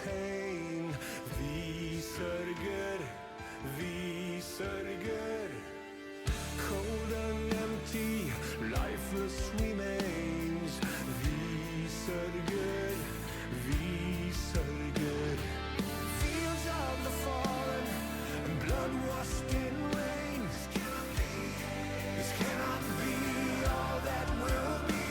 pain. Vi sörger, vi sörger. Cold and empty, lifeless remains. Vi sörger, vi sörger. Fields of the fallen and blood washed in rain. This cannot be all that will be.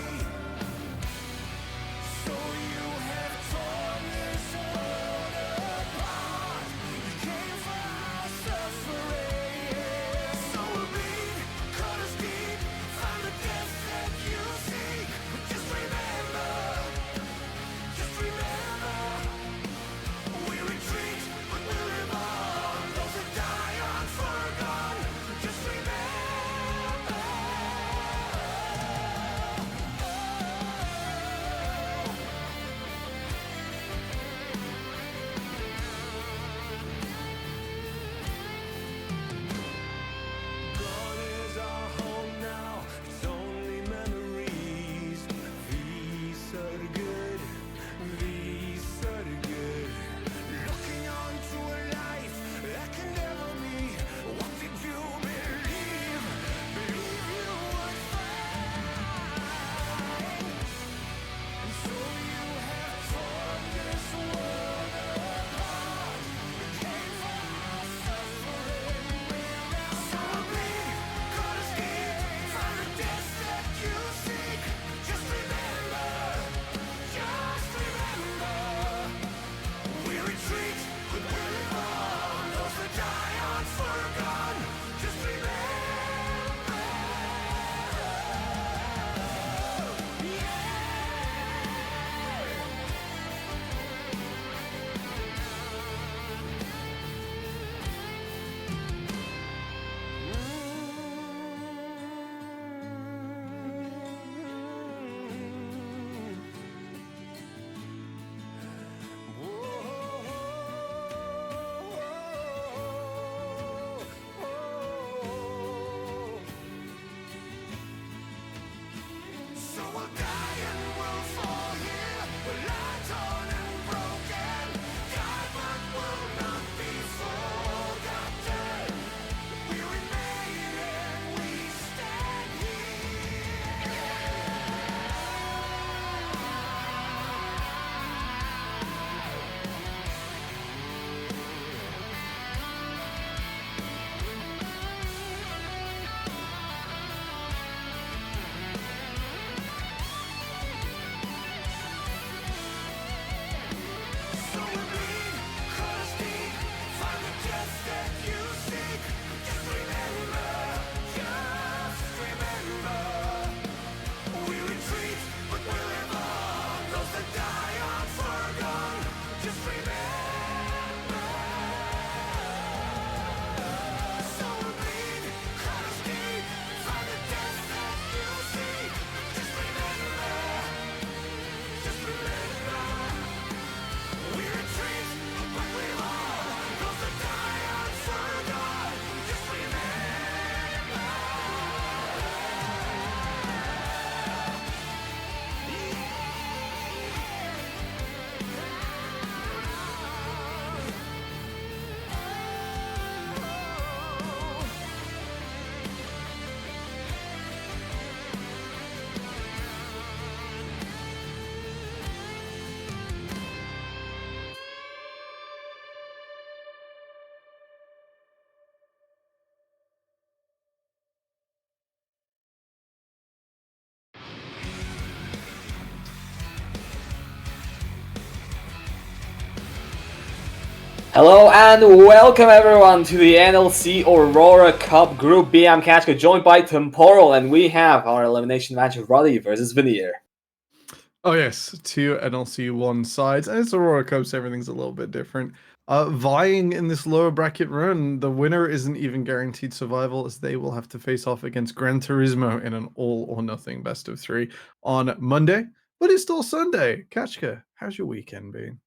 So you have torn this world apart. You came for our suffering. So we'll bleed, cut us deep, find the death that you seek. But just remember, we retreat, but we'll live on. Those that die aren't forgotten. Just remember. Gone is our home now, it's only memories. Vi sörger, vi sörger. Looking onto a life that can never be. What did you believe? Believe you would find. And so you have torn this world apart. You came for our suffering. So bleed, cut us deep, find the death that you seek. Just remember, we retreat, but we'll live on. Those that die aren't forgotten. Just remember. So we'll die and we'll fall here. We're lie torn and broken. Die but will not be forgotten. We remain and we stand here. So we bleed, cut us deep, find the death that you seek. Just remember, we retreat, but we live on. Those that die aren't forgotten. Just remember. So we bleed, cut us deep, find the death that you seek. Just remember. We retreat, but we live on. Those that die aren't forgotten. Just Hello and welcome everyone to the NLC Aurora Cup Group B. I'm Kachka, joined by Temporal, and we have our elimination match of Ruddy versus Veneer. Oh yes, two NLC 1 sides, and it's Aurora Cup, so everything's a little bit different. Vying in this lower bracket run, the winner isn't even guaranteed survival, as they will have to face off against Gran Turismo in an all-or-nothing best-of-3 on Monday. But it's still Sunday. Kachka, how's your weekend been?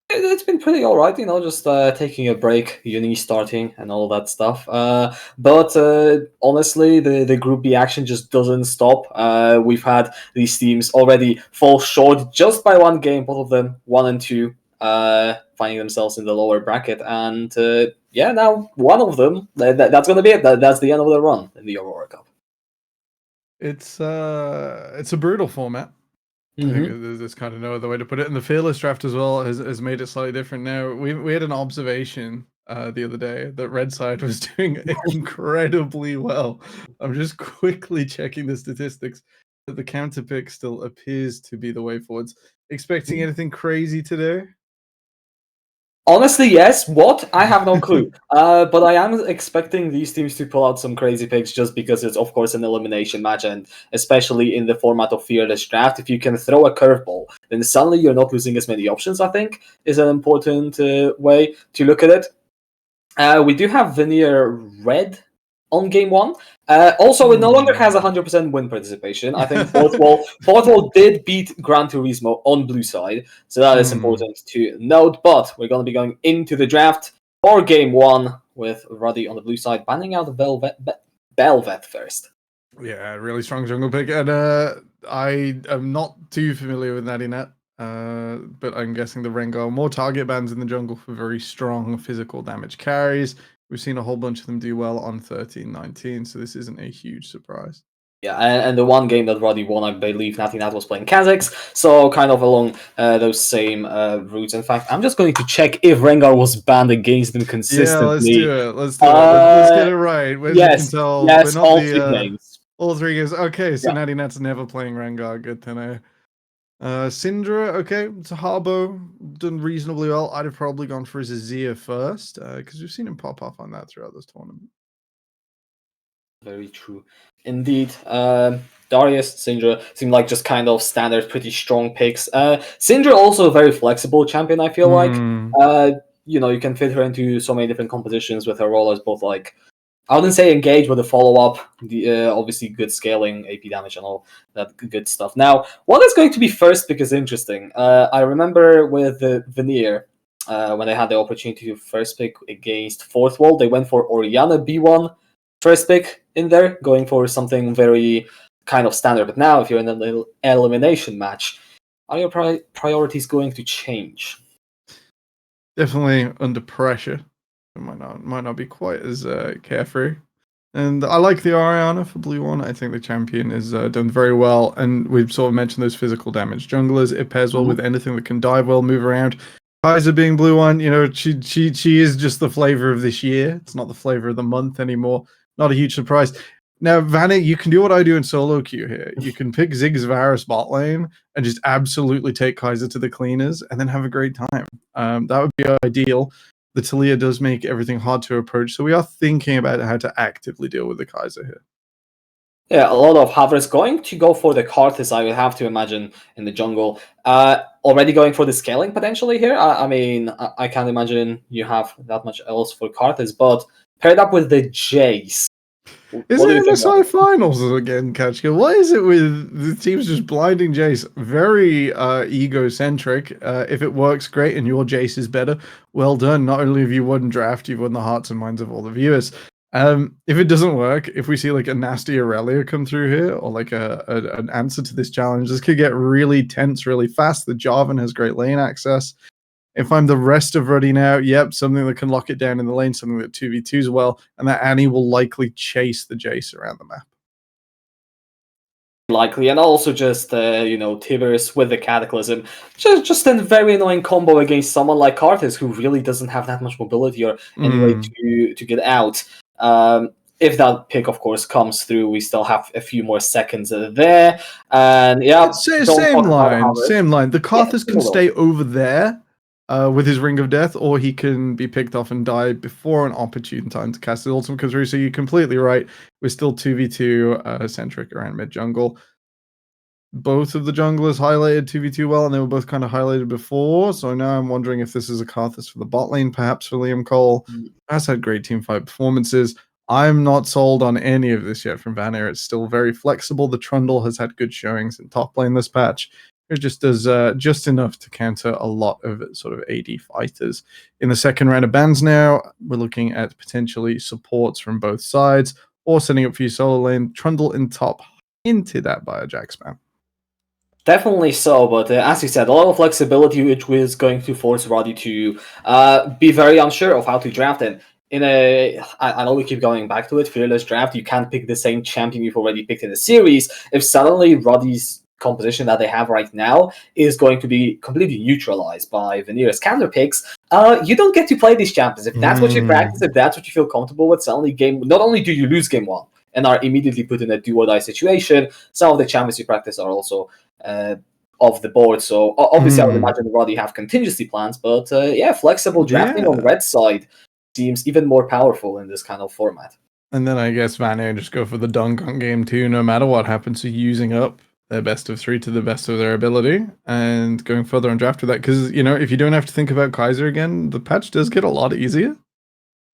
It's been pretty alright, just taking a break, uni starting and all that stuff. But honestly, the Group B action just doesn't stop. We've had these teams already fall short just by one game, both of them 1 and 2. finding themselves in the lower bracket. And yeah, now one of them, that's going to be it. That's the end of the run in the Aurora Cup. It's a brutal format. I think there's kind of no other way to put it. And the fearless draft as well has made it slightly different now. We had an observation the other day that Red Side was doing incredibly well. I'm just quickly checking the statistics. The counter pick still appears to be the way forwards. Expecting anything crazy today? Honestly, yes. What? I have no clue. But I am expecting these teams to pull out some crazy picks just because it's, of course, an elimination match, and especially in the format of Fearless Draft, if you can throw a curveball, then suddenly you're not losing as many options, I think, is an important way to look at it. We do have Veneer Red on game one. Also, it no longer has 100% win participation. I think Fourth Wall did beat Gran Turismo on blue side, so that is important to note. But we're going to be going into the draft for game one with Ruddy on the blue side, banning out Belvet first. Yeah, really strong jungle pick. And I am not too familiar with Natty Net, but I'm guessing the Rengar more target bans in the jungle for very strong physical damage carries. We've seen a whole bunch of them do well on 13-19, so this isn't a huge surprise. Yeah, and the one game that Roddy won, I believe Natty Nat was playing Kazakhs, so kind of along those same routes. In fact, I'm just going to check if Rengar was banned against them consistently. Yeah, let's do it. Let's do it. Let's get it right. As yes, you can tell, yes, we're not all the 3 games. all 3 games. Okay, so Yeah. Natty Nat's never playing Rengar. Good to know. Syndra, okay, it's a Harbo, done reasonably well. I'd have probably gone for his Azir first, because we've seen him pop off on that throughout this tournament. Very true. Indeed. Darius, Syndra seem like just kind of standard, pretty strong picks. Syndra also a very flexible champion, I feel like. You can fit her into so many different compositions with her role as both, like, I wouldn't say engage, but the follow-up, obviously good scaling, AP damage, and all that good stuff. Now, what is going to be first pick is interesting. I remember with Veneer, when they had the opportunity to first pick against Fourth Wall, they went for Oriana B1 first pick in there, going for something very kind of standard. But now, if you're in an elimination match, are your priorities going to change? Definitely under pressure. It might not be quite as carefree. And I like the Oriana for blue one. I think the champion is done very well. And we've sort of mentioned those physical damage junglers. It pairs well with anything that can dive well, move around. Kaiser being blue one, she is just the flavor of this year. It's not the flavor of the month anymore. Not a huge surprise. Now, Vanna, you can do what I do in solo queue here. You can pick Ziggs Varus bot lane and just absolutely take Kaiser to the cleaners and then have a great time. That would be ideal. The Talia does make everything hard to approach, so we are thinking about how to actively deal with the Kaiser here. Yeah, a lot of Havers going to go for the Karthus, I would have to imagine, in the jungle. Already going for the scaling potentially here. I mean, I can't imagine you have that much else for Karthus, but paired up with the Jace. Is it MSI finals again, Kachka? What is it with the teams just blinding Jace? Very egocentric. If it works, great, and your Jace is better, well done. Not only have you won draft, you've won the hearts and minds of all the viewers. If it doesn't work, if we see like a nasty Aurelia come through here, or like an answer to this challenge, this could get really tense really fast. The Jarvan has great lane access. If I'm the rest of Ruddy now, yep, something that can lock it down in the lane, something that 2v2s well, and that Annie will likely chase the Jace around the map. Likely, and also just, Tivers with the Cataclysm. Just a very annoying combo against someone like Karthus, who really doesn't have that much mobility or any way to get out. If that pick, of course, comes through, we still have a few more seconds there. And yeah, same line. The Karthus can stay over there with his Ring of Death, or he can be picked off and die before an opportune time to cast his ultimate comes through. So you're completely right. We're still 2v2 centric around mid jungle. Both of the junglers highlighted 2v2 well, and they were both kind of highlighted before. So now I'm wondering if this is a Karthus for the bot lane, perhaps for Liam Cole. Has had great teamfight performances. I'm not sold on any of this yet from Van Air. It's still very flexible. The Trundle has had good showings in top lane this patch. It just does just enough to counter a lot of sort of AD fighters. In the second round of bans now, we're looking at potentially supports from both sides, or setting up for your solo lane. Trundle in top, hinted at by a Jack spam. Definitely so, but as you said, a lot of flexibility, which was going to force Roddy to be very unsure of how to draft it. I know we keep going back to it, fearless draft, you can't pick the same champion you've already picked in the series. If suddenly Roddy's composition that they have right now is going to be completely neutralized by Vanier's counter picks, you don't get to play these champions. If that's what you practice, if that's what you feel comfortable with, suddenly not only do you lose game one and are immediately put in a do-or-die situation, some of the champions you practice are also off the board. So obviously, I would imagine Roddy have contingency plans, but flexible drafting on red side seems even more powerful in this kind of format. And then I guess Vanier just go for the dunk on game 2, no matter what happens to using up their best of 3 to the best of their ability and going further on draft with that. Because, if you don't have to think about Kaiser again, the patch does get a lot easier.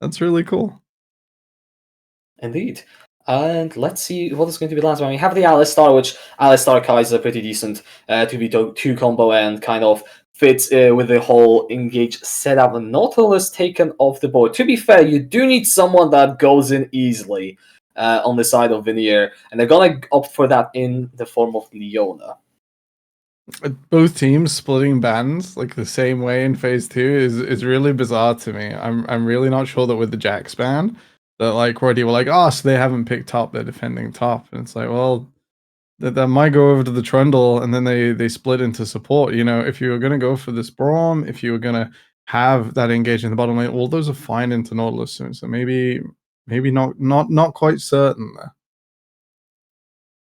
That's really cool. Indeed. And let's see what is going to be the last one. We have the Alistar, which Alistar Kaiser pretty decent 2v2 combo and kind of fits with the whole engage setup. And Nautilus taken off the board. To be fair, you do need someone that goes in easily on the side of Vanier, and they're gonna opt for that in the form of Leona. Both teams splitting bans like the same way in phase 2 is really bizarre to me. I'm really not sure that with the Jax ban that like already were like, so they haven't picked top, they're defending top, and it's like, well, that might go over to the Trundle, and then they split into support. If you were gonna go for this Braum, if you were gonna have that engage in the bottom lane, all those are fine into Nautilus soon. So maybe not quite certain there.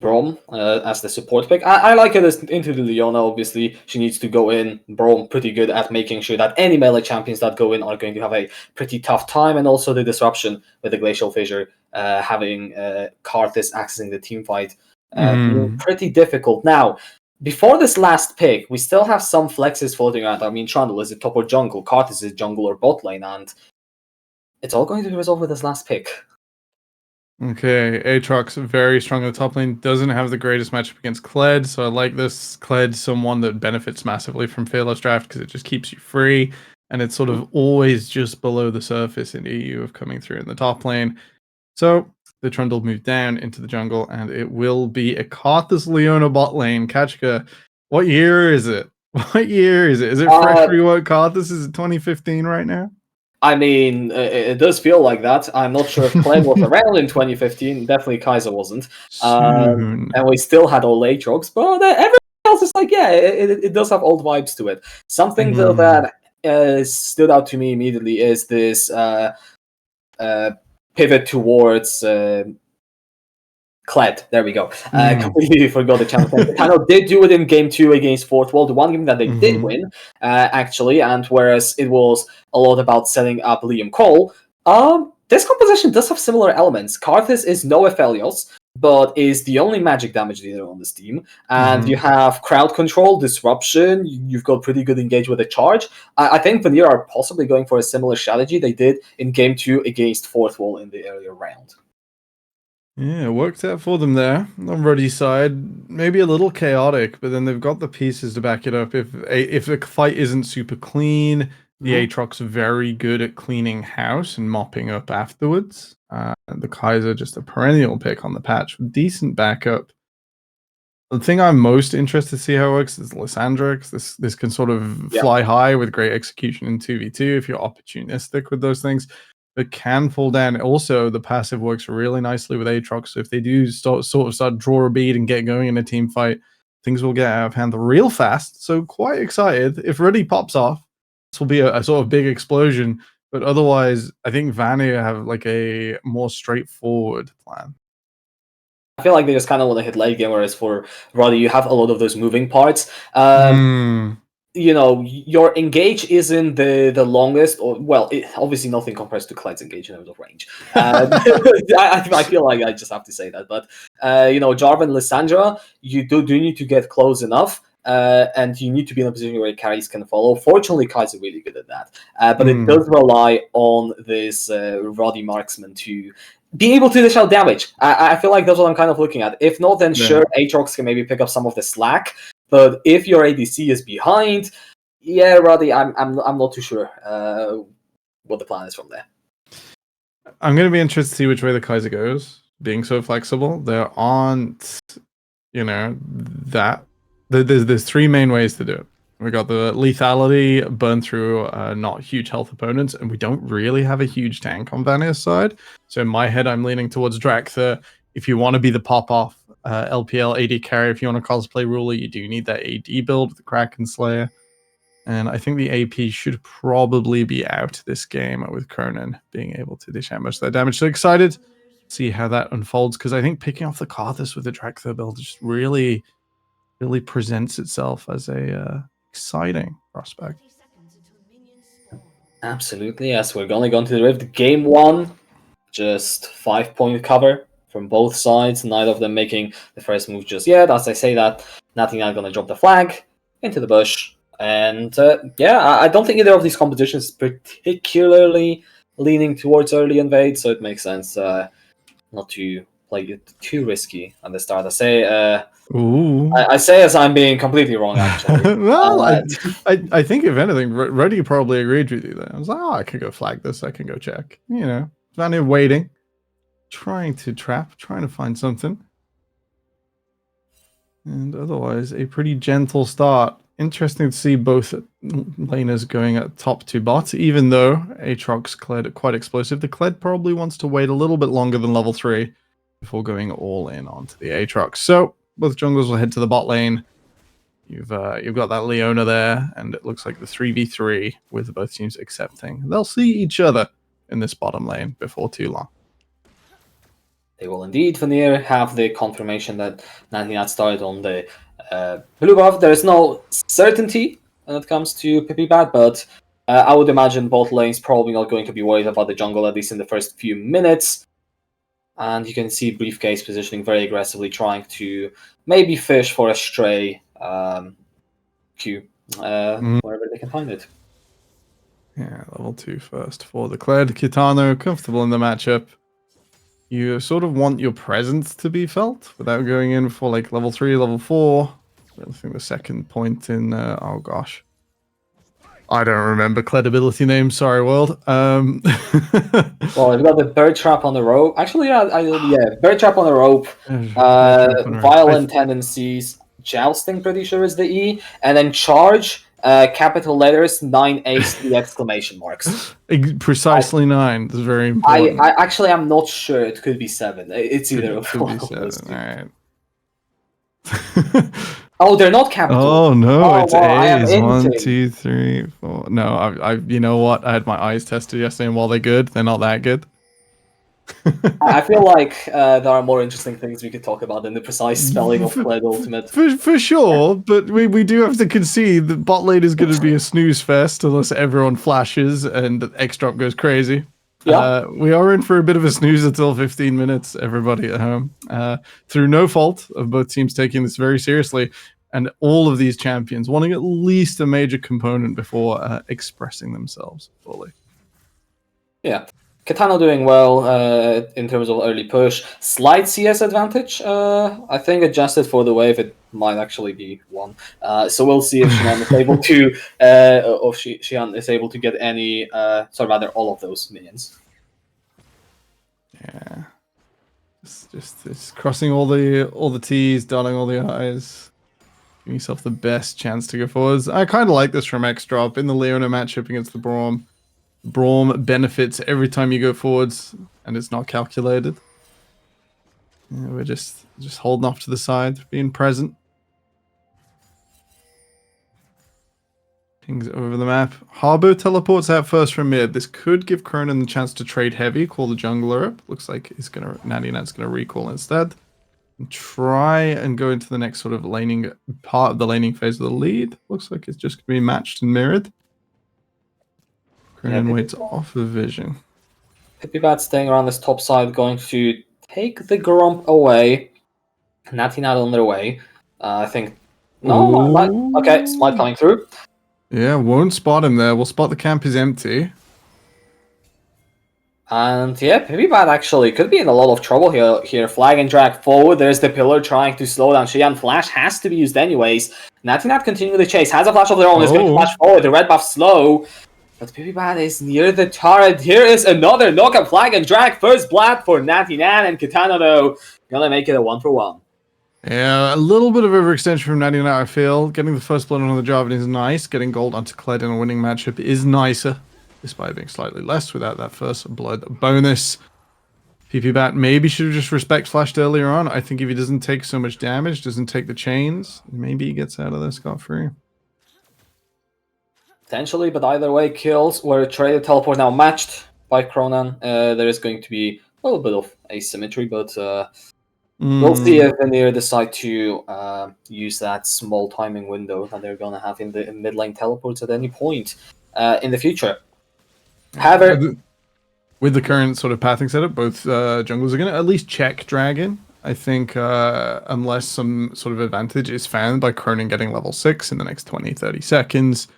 Braum as the support pick. I like it as into the Leona, obviously. She needs to go in. Braum pretty good at making sure that any melee champions that go in are going to have a pretty tough time, and also the disruption with the Glacial Fissure, having Karthus accessing the team fight being pretty difficult. Now, before this last pick, we still have some flexes floating around. I mean, Trundle, is it top or jungle? Karthus is jungle or bot lane, and it's all going to be resolved with this last pick. Okay, Aatrox very strong in the top lane, doesn't have the greatest matchup against Kled, so I like this. Kled's someone that benefits massively from Fearless Draft because it just keeps you free, and it's sort of always just below the surface in EU of coming through in the top lane. So the Trundle moved down into the jungle, and it will be a Karthus Leona bot lane. Kachka, what year is it? What year is it? Is it fresh rework Karthus? Is it 2015 right now? I mean, it does feel like that. I'm not sure if Kled was around in 2015. Definitely Kaiser wasn't. And we still had old Aatrox, but everything else is like, it does have old vibes to it. Something though that stood out to me immediately is this pivot towards Kled. There we go. Completely forgot the champion. They kind of did do it in game 2 against Fourth Wall, the one game that they did win, actually. And whereas it was a lot about setting up Liam Cole, this composition does have similar elements. Karthus is no Aphelios, but is the only magic damage dealer on this team. And you have crowd control, disruption. You've got pretty good engage with a charge. I think Vanier are possibly going for a similar strategy they did in game 2 against Fourth Wall in the earlier round. Yeah, it worked out for them there on Ruddy's side. Maybe a little chaotic, but then they've got the pieces to back it up. If the fight isn't super clean, the Aatrox very good at cleaning house and mopping up afterwards. The Kaiser just a perennial pick on the patch with decent backup. The thing I'm most interested to see how it works is Lysandrex. This can sort of fly high with great execution in 2v2 if you're opportunistic with those things. But can fall down. Also, the passive works really nicely with Aatrox. So if they do start draw a bead and get going in a team fight, things will get out of hand real fast. So quite excited. If Ruddy pops off, this will be a sort of big explosion. But otherwise, I think Vanier have like a more straightforward plan. I feel like they just kind of want to hit late game, whereas for Roddy, you have a lot of those moving parts. Your engage isn't the longest, or obviously nothing compares to Kled's engage in terms of range. I feel like I just have to say that, but Jarvan, Lysandra, you do need to get close enough, and you need to be in a position where carries can follow. Fortunately, Kai's really good at that, but it does rely on this Roddy marksman to be able to dish out damage. I feel like that's what I'm kind of looking at. If not, then sure, Aatrox can maybe pick up some of the slack. But if your ADC is behind, Roddy, I'm not too sure what the plan is from there. I'm going to be interested to see which way the Kaiser goes. Being so flexible, there aren't, that there's three main ways to do it. We got the lethality, burn through not huge health opponents, and we don't really have a huge tank on Vanir's side. So in my head, I'm leaning towards Draktha. If you want to be the pop-off LPL AD carry, if you want to cosplay ruler, you do need that AD build with the Kraken Slayer. And I think the AP should probably be out this game with Cronin being able to dish out much of that damage. So excited to see how that unfolds, because I think picking off the Karthus with the Draktha build just really presents itself as a exciting prospect. Absolutely, yes. We're only going to the Rift. Game 1, just 5-point cover from both sides. Neither of them making the first move just yet. As I say that, Natty not going to drop the flag into the bush. And I don't think either of these competitions is particularly leaning towards early invade, so it makes sense not to play it too risky at the start. I say as I'm being completely wrong, actually. Well, I think if anything, Reddy probably agreed with you there. I was like, oh, I could go flag this, I can go check. You know, Vanir waiting, trying to trap, trying to find something. And otherwise, a pretty gentle start. Interesting to see both laners going at top to bot, even though Aatrox's Kled quite explosive. The Kled probably wants to wait a little bit longer than level 3 before going all in onto the Aatrox. So both junglers will head to the bot lane. You've got that Leona there, and it looks like the 3v3 with both teams accepting. They'll see each other in this bottom lane before too long. They will indeed, Vanir, have the confirmation that Nantinat started on the blue buff. There is no certainty when it comes to Pipibat, but I would imagine both lanes probably not going to be worried about the jungle, at least in the first few minutes. And you can see Briefcase positioning very aggressively, trying to maybe fish for a stray Q wherever they can find it. Yeah, level 2 first for the Kled. Kitano, comfortable in the matchup. You sort of want your presence to be felt without going in for like level 3, level 4. I think the second point in, oh gosh. I don't remember Kled ability names, sorry world. Well, we've got the Bird Trap on the rope. Actually, Bird Trap on the rope. Violent Tendencies. Jousting, pretty sure is the E. And then Charge, capital letters, 9 Ace, the exclamation marks. Precisely 9. That's very important. I actually am not sure. It could be 7. It's either of those. All right. Oh, they're not capital. Oh no, it's A's. 1, 2, 3, 4. No, I you know what? I had my eyes tested yesterday, and while they're good, they're not that good. I feel like there are more interesting things we could talk about than the precise spelling of Kled Ultimate. For sure, but we do have to concede that bot lane is going to be a snooze fest unless everyone flashes and X drop goes crazy. Yeah. We are in for a bit of a snooze until 15 minutes, everybody at home. Through no fault of both teams taking this very seriously, and all of these champions wanting at least a major component before expressing themselves fully. Yeah. Katana doing well in terms of early push. Slight CS advantage, I think, adjusted for the wave. It might actually be 1. So we'll see if Shihan is able to, Shihan is able to get any, rather all of those minions. Yeah, just crossing all the T's, dotting all the I's. Give yourself the best chance to go forwards. I kind of like this from X Drop in the Leona matchup against the Braum. Braum benefits every time you go forwards, and it's not calculated. Yeah, we're just holding off to the side, being present. Pings over the map. Harbo teleports out first from mid. This could give Cronin the chance to trade heavy, call the jungler up. Looks like he's gonna Nantinat's gonna recall instead. And try and go into the next sort of laning part of the laning phase of the lead. Looks like it's just gonna be matched and mirrored. Cronin waits off of vision. Pipibat staying around this top side, going to take the Grump away. Nantinat on their way. I think. No, okay, Smite coming through. Yeah, won't spot him there. We'll spot the camp is empty. And yeah, Pipibat actually could be in a lot of trouble here. Flag and drag forward. There's the pillar trying to slow down Shihan. Flash has to be used anyways. Nantinat continuing the chase. Has a flash of their own. Is going to flash forward. The red buff slow. But Pipibat is near the turret. Here is another knockup flag and drag. First blood for Nantinat, and Katana, though, gonna make it a 1-for-1. Yeah, a little bit of overextension from 99, I feel. Getting the first blood on the Jarvan is nice. Getting gold onto Kled in a winning matchup is nicer, despite being slightly less without that first blood bonus. PP Bat maybe should have just respect flashed earlier on. I think if he doesn't take so much damage, doesn't take the chains, maybe he gets out of there scot-free. Potentially, but either way, kills were traded. Teleport now matched by Cronan. There is going to be a little bit of asymmetry, but we'll see if Veneer decide to use that small timing window that they're going to have in the mid lane teleports at any point in the future. However, with the current sort of pathing setup, both junglers are going to at least check Dragon. I think unless some sort of advantage is found by Cronan getting level 6 in the next 20-30 seconds,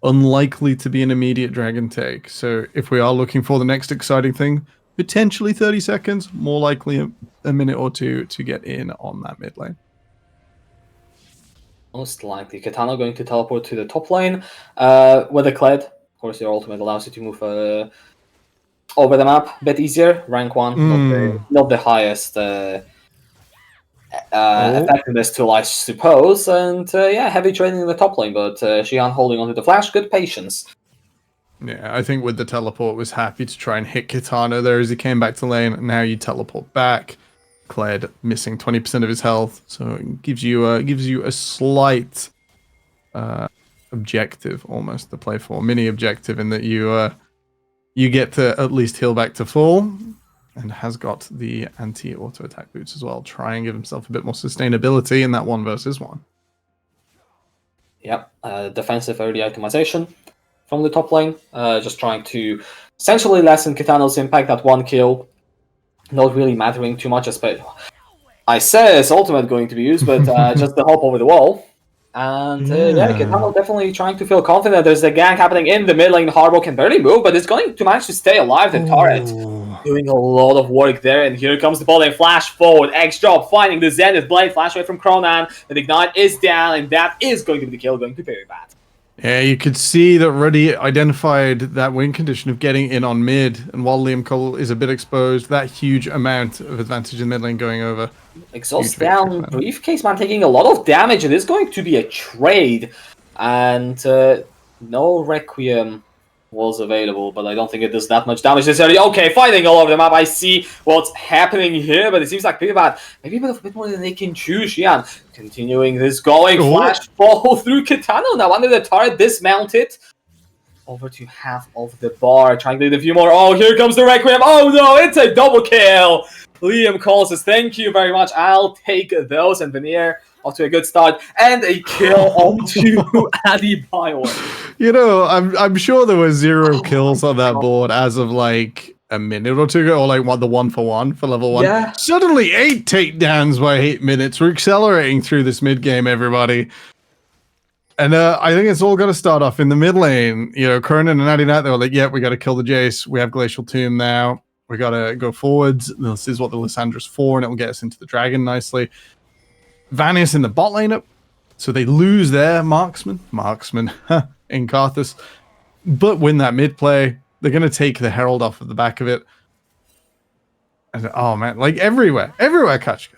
unlikely to be an immediate Dragon take. So if we are looking for the next exciting thing, potentially 30 seconds, more likely a minute or two to get in on that mid lane. Most likely. Kitana going to teleport to the top lane with a Kled. Of course, your ultimate allows you to move over the map a bit easier. Rank 1, not the highest effectiveness tool, I suppose. And yeah, heavy trading in the top lane, but Xian holding onto the flash. Good patience. Yeah, I think with the teleport was happy to try and hit Kitana there as he came back to lane. Now you teleport back. Kled missing 20% of his health, so it gives you a slight objective almost to play for, mini objective in that you get to at least heal back to full, and has got the anti-auto attack boots as well. Try and give himself a bit more sustainability in that 1 versus 1. Yep, defensive early itemization from the top lane, just trying to essentially lessen Kitano's impact at 1 kill. Not really mattering too much, I says ultimate going to be used, but just the hop over the wall. And yeah, Kitano definitely trying to feel confident. There's a gank happening in the mid lane. Harbo can barely move, but it's going to manage to stay alive. The turret doing a lot of work there. And here comes the ball lane. Flash forward. X-Drop finding the Zenith Blade. Flash away from Cronan. The Ignite is down, and that is going to be the kill, going to Very Bad. Yeah, you could see that Ruddy identified that win condition of getting in on mid, and while Liam Cole is a bit exposed, that huge amount of advantage in mid lane going over. Exhaust down, Briefcase Man taking a lot of damage. It is going to be a trade, and no Requiem was available, but I don't think it does that much damage necessarily. Okay, fighting all over the map. I see what's happening here, but it seems like pretty bad. Maybe a bit more than they can choose. Xian continuing this going. Flash fall through Kitano now under the turret, dismounted. Over to half of the bar, trying to do a few more. Oh, here comes the Requiem. Oh no, it's a double kill. Liam Cole says, thank you very much. I'll take those. And Veneer off to a good start. And a kill onto Adebayo. You know, I'm sure there were 0 kills on that board as of like a minute or two ago, or like the 1-for-1 for level 1. Yeah. Suddenly 8 takedowns by 8 minutes. We're accelerating through this mid game, everybody. And I think it's all got to start off in the mid lane. You know, Cronan and Addy Knight, they were like, yeah, we got to kill the Jace. We have Glacial Tomb now. We got to go forwards. This is what the Lyssandra's for, and it will get us into the Dragon nicely. Vanius in the bot lane up. So they lose their marksman in Karthus. But win that mid play. They're going to take the Herald off of the back of it. And, oh, man. Like, everywhere. Everywhere, Kachka.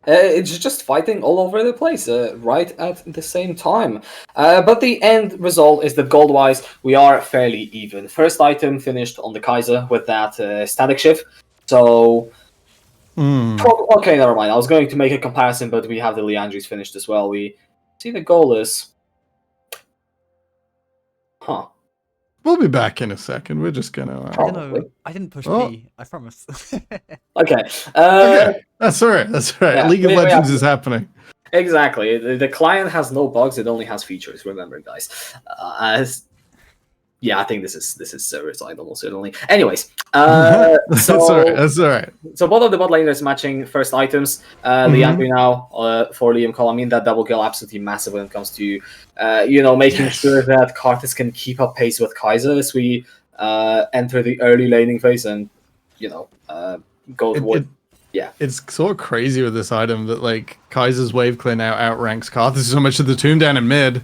It's just fighting all over the place, right at the same time. But the end result is that gold-wise, we are fairly even. First item finished on the Kaiser with that static shift. So, okay, never mind. I was going to make a comparison, but we have the Liandry's finished as well. We see the goal is... Huh. We'll be back in a second. We're just going to... I don't know. I didn't push B. I promise. Okay. Okay. That's all right. That's all right. Yeah, League of Legends is happening. Exactly. The client has no bugs. It only has features. Remember, guys. Yeah, I think this is server side almost certainly. Anyways, that's all right. That's all right. So both of the bot laners matching first items. Liandry now for Liam Cole. I mean, that double kill absolutely massive when it comes to making sure that Karthus can keep up pace with Kaiser as we enter the early laning phase and go toward. Yeah, it's sort of crazy with this item that like Kaiser's wave clear now outranks Karthus so much of the tomb down in mid.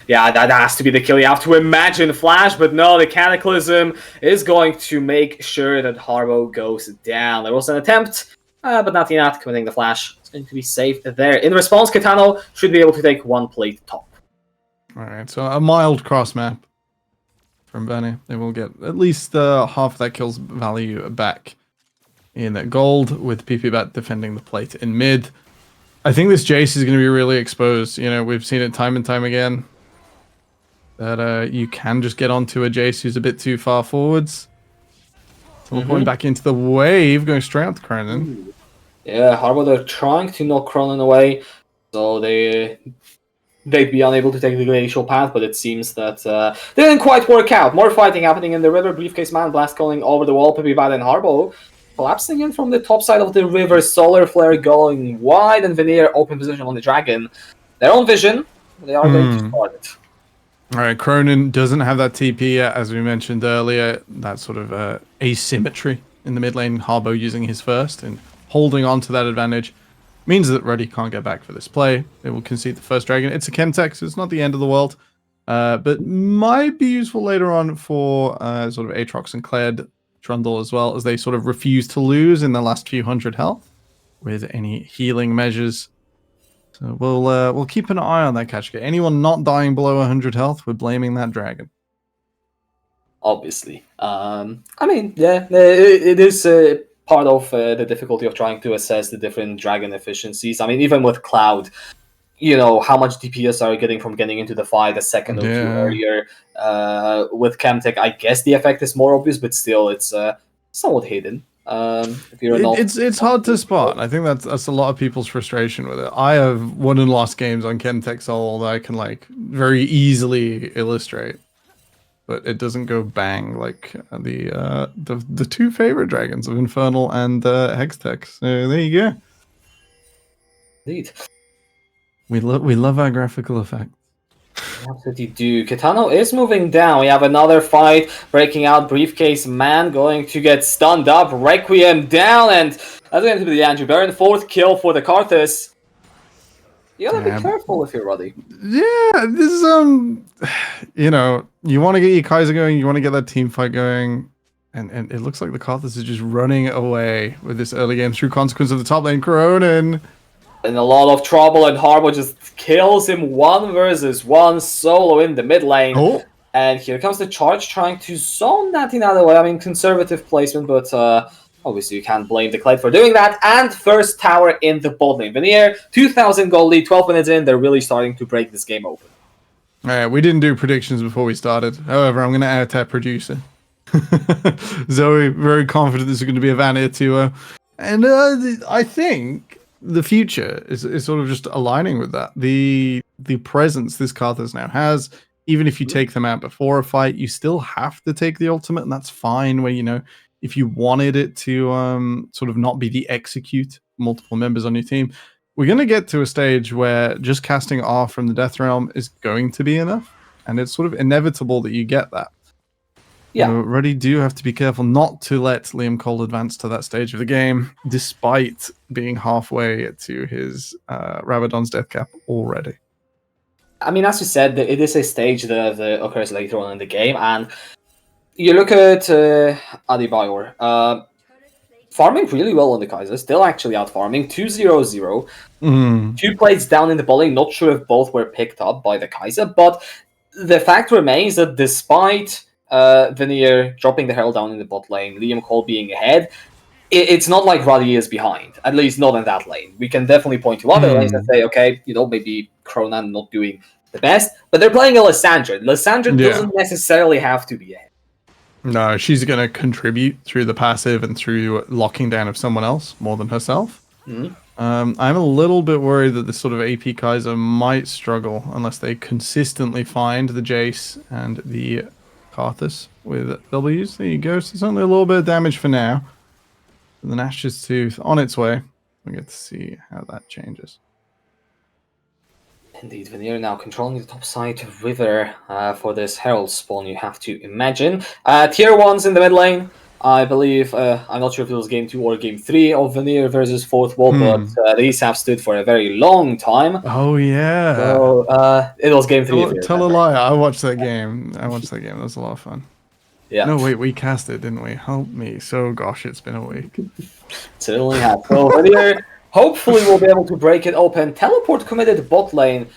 Yeah, that has to be the kill. You have to imagine Flash, but no, the Cataclysm is going to make sure that Harbo goes down. There was an attempt But not yet, committing the flash. It's going to be safe there. In response, Kitano should be able to take one plate top. Alright, so a mild cross map from Benny. They will get at least half that kills value back in that gold, with PP-Bat defending the plate in mid. I think this Jace is going to be really exposed. You know, we've seen it time and time again that you can just get onto a Jace who's a bit too far forwards. Teleporting back into the wave, going straight out to Cronin. Yeah, Harbor, they're trying to knock Cronin away, so they'd be unable to take the glacial path, but it seems that they didn't quite work out. More fighting happening in the river. Briefcase Man blast calling over the wall. PP-Bat and Harbo collapsing in from the top side of the river. Solar Flare going wide, and Veneer open position on the dragon. Their own vision. They are going to start it. Alright, Cronin doesn't have that TP yet, as we mentioned earlier. That sort of asymmetry in the mid lane. Harbo using his first and holding on to that advantage means that Ruddy can't get back for this play. It will concede the first dragon. It's a Chemtech, so it's not the end of the world. But might be useful later on for sort of Aatrox and Kled Trundle as well, as they sort of refuse to lose in the last few hundred health with any healing measures. So we'll keep an eye on that catch. Anyone not dying below 100 health, we're blaming that dragon. Obviously. I mean, yeah, it is part of the difficulty of trying to assess the different dragon efficiencies. I mean, even with Cloud, you know, how much DPS are you getting from getting into the fight a second or two earlier. With Chemtech, I guess the effect is more obvious, but still, it's somewhat hidden. If you're it's hard to spot. I think that's a lot of people's frustration with it. I have won and lost games on Chemtech Soul that I can like very easily illustrate, but it doesn't go bang like the two favorite dragons of Infernal and Hextech. So there you go. Indeed. We love our graphical effect. Absolutely do. Kitano is moving down. We have another fight breaking out. Briefcase Man going to get stunned up. Requiem down, and that's going to be the Andrew Baron. 4th kill for the Karthus. You gotta be careful if you're Ruddy. Yeah, this is you know, you want to get your Kaiser going, you want to get that team fight going, and it looks like the Karthus is just running away with this early game through consequence of the top lane. Cronin in a lot of trouble, and Harbo just kills him 1 versus 1 solo in the mid lane. Oh. And here comes the charge, trying to zone that in other way. I mean, conservative placement, but obviously you can't blame the Kled for doing that. And first tower in the bot lane. Veneer, 2,000 gold lead, 12 minutes in. They're really starting to break this game open. Alright, we didn't do predictions before we started. However, I'm going to add our producer. Zoe, very confident this is going to be a Vanir 2-0. And I think the future is sort of just aligning with that. The presence this Karthus now has, even if you take them out before a fight, you still have to take the ultimate, and that's fine. Where, you know, if you wanted it to sort of not be the execute multiple members on your team, we're going to get to a stage where just casting R from the Death Realm is going to be enough, and it's sort of inevitable that you get that. Yeah. You really do have to be careful not to let Liam Cole advance to that stage of the game, despite being halfway to his Rabadon's death cap already. I mean, as you said, it is a stage that occurs later on in the game, and you look at Adebayor, farming really well on the Kaiser, still actually out farming, 2-0-0, 2 plates down in the bowling, not sure if both were picked up by the Kaiser, but the fact remains that despite Veneer dropping the Herald down in the bot lane, Liam Cole being ahead, it's not like Ruddy is behind, at least not in that lane. We can definitely point to other lanes and say, okay, you know, maybe Cronan not doing the best, but they're playing a Lysandra. Lysandra doesn't necessarily have to be ahead. No, she's going to contribute through the passive and through locking down of someone else more than herself. I'm a little bit worried that this sort of AP Kaiser might struggle unless they consistently find the Jace and the Karthus with W's. There you go. So it's only a little bit of damage for now. The Nash's Tooth on its way. We get to see how that changes. Indeed, Veneer now controlling the top side river for this Herald spawn, you have to imagine. Tier 1's in the mid lane. I believe, I'm not sure if it was game 2 or game 3 of Veneer versus 4th Wall, but these have stood for a very long time. Oh, yeah. So, it was game 3. Tell a lie. I watched that game. That was a lot of fun. Yeah. No, wait, we cast it, didn't we? Help me. So, gosh, it's been a week. Certainly have. So Veneer, hopefully we'll be able to break it open. Teleport committed bot lane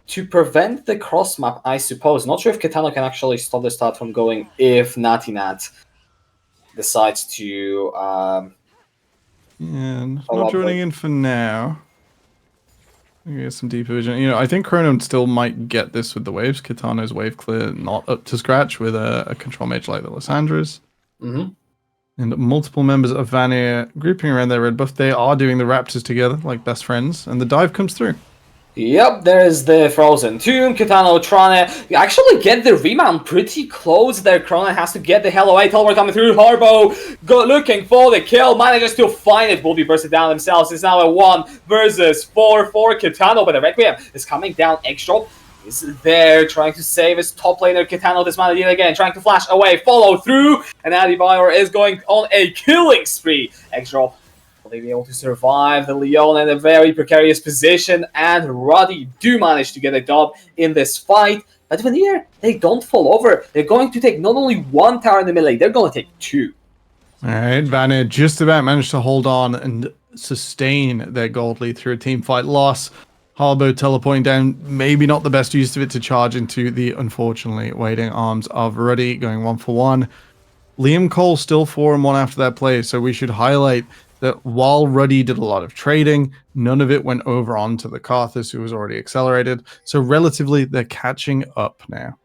to prevent the cross map, I suppose. Not sure if Kitano can actually stop the start from going if Natinat decides to Yeah, follow not up joining with- in for now. Get some deeper vision. You know, I think Chrono still might get this with the waves. Kitano's wave clear not up to scratch with a control mage like the Lysandras. Mhm. And multiple members of Vanir grouping around their red buff. They are doing the Raptors together like best friends, and the dive comes through. Yep, there's the Frozen Tomb. Kitano trying to actually get the remount pretty close there. Krona has to get the hell away. Teleport coming through. Harbo looking for the kill. Manages to find it. Will be bursted down themselves. It's now a 1 versus 4 for Kitano. But the Requiem is coming down. X-Drop is there trying to save his top laner. Kitano dismounted yet again. Trying to flash away. Follow through. And Adebayor is going on a killing spree. X-Drop. Will they be able to survive? The Leon in a very precarious position, and Ruddy do manage to get a dub in this fight. But Veneer, they don't fall over. They're going to take not only 1 tower in the middle lane, they're going to take 2. All right, Vanir just about managed to hold on and sustain their gold lead through a team fight loss. Harbo teleporting down, maybe not the best use of it to charge into the unfortunately waiting arms of Ruddy, going 1-for-1. Liam Cole still 4-1 after that play, so we should highlight that while Ruddy did a lot of trading, none of it went over onto the Karthus, who was already accelerated. So relatively, they're catching up now.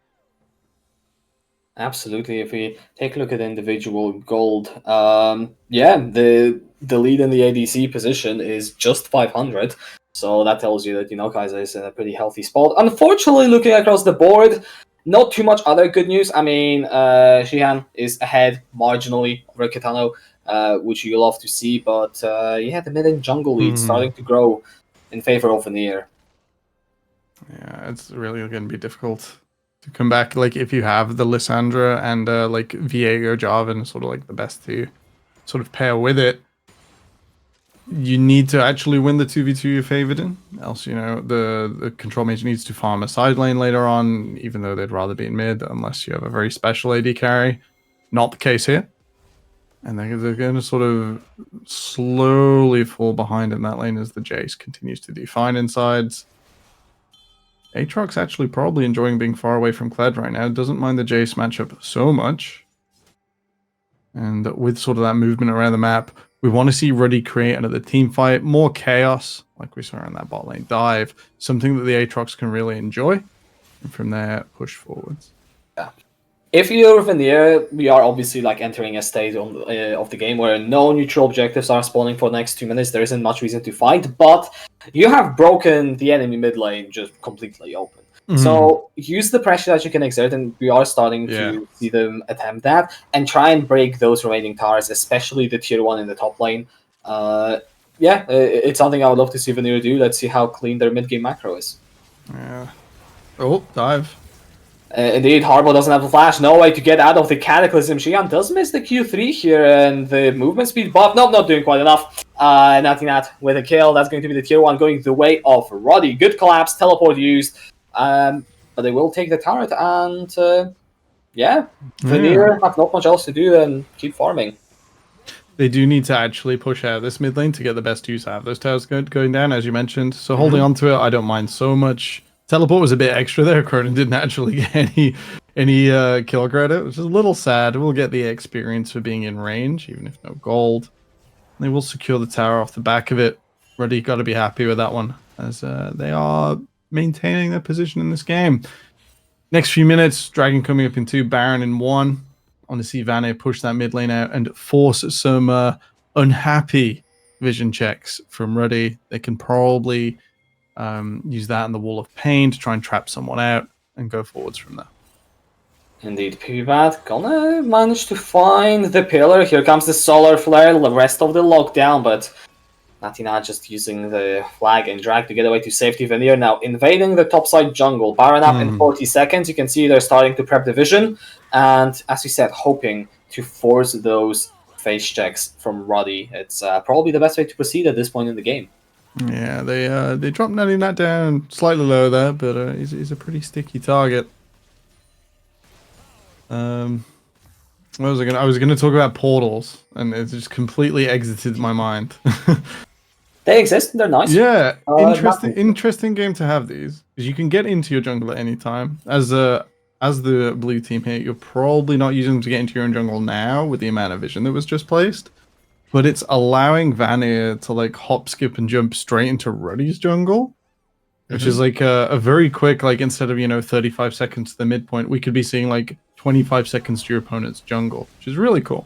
Absolutely. If we take a look at individual gold, yeah, the lead in the ADC position is just 500. So that tells you that, Kaiser is in a pretty healthy spot. Unfortunately, looking across the board, not too much other good news. I mean, Shihan is ahead marginally over Kitano, which you love to see. But yeah, the mid and jungle lead starting to grow in favor of Veneer. Yeah, it's really going to be difficult to come back. Like, if you have the Lysandra and like Viego Jarvan, sort of like the best to sort of pair with it, you need to actually win the 2v2 you're favored in. Else, the control mage needs to farm a side lane later on, even though they'd rather be in mid, unless you have a very special AD carry. Not the case here. And they're going to sort of slowly fall behind in that lane as the Jace continues to do fine insides. Aatrox actually probably enjoying being far away from Kled right now. Doesn't mind the Jace matchup so much. And with sort of that movement around the map, we want to see Ruddy create another team fight, more chaos, like we saw in that bot lane dive, something that the Aatrox can really enjoy, and from there, push forwards. Yeah. If you're Veneer, we are obviously like entering a stage of the game where no neutral objectives are spawning for the next 2 minutes. There isn't much reason to fight, but you have broken the enemy mid lane just completely open. So use the pressure that you can exert, and we are starting to see them attempt that, and try and break those remaining towers, especially the tier 1 in the top lane. Yeah, it's something I would love to see Veneer do. Let's see how clean their mid-game macro is. Yeah. Oh, dive. Indeed, Harbo doesn't have a flash. No way to get out of the Cataclysm. Shihan does miss the Q3 here, and the movement speed buff. Nope, not doing quite enough. Natinat with a kill. That's going to be the tier 1 going the way of Roddy. Good collapse, teleport used. But they will take the turret, and yeah, Veneer have not much else to do than keep farming. They do need to actually push out this mid lane to get the best use out of those towers going down, as you mentioned. So holding on to it, I don't mind so much. Teleport was a bit extra there. Cronin didn't actually get any kill credit, which is a little sad. We'll get the experience for being in range, even if no gold. They will secure the tower off the back of it. Ruddy got to be happy with that one, as they are maintaining their position in this game. Next few minutes, Dragon coming up in 2, Baron in 1. I want to see Vanir push that mid lane out and force some unhappy vision checks from Ruddy. They can probably use that in the Wall of Pain to try and trap someone out and go forwards from there. Indeed, PvPad gonna manage to find the pillar. Here comes the solar flare, the rest of the lockdown, but Natina just using the flag and drag to get away to safety. Veneer now invading the topside jungle. Baron up in 40 seconds. You can see they're starting to prep the vision. And as we said, hoping to force those face checks from Ruddy. It's probably the best way to proceed at this point in the game. Yeah, they dropped Natinat down slightly low there, but he's a pretty sticky target. What was I gonna? I was gonna talk about portals, and it just completely exited my mind. They exist. They're nice. Yeah, Nothing. interesting game to have these, because you can get into your jungle at any time. As the blue team here, you're probably not using them to get into your own jungle now with the amount of vision that was just placed, but it's allowing Vanir to like hop, skip, and jump straight into Ruddy's jungle, which is like a very quick, like instead of 35 seconds to the midpoint, we could be seeing like 25 seconds to your opponent's jungle, which is really cool.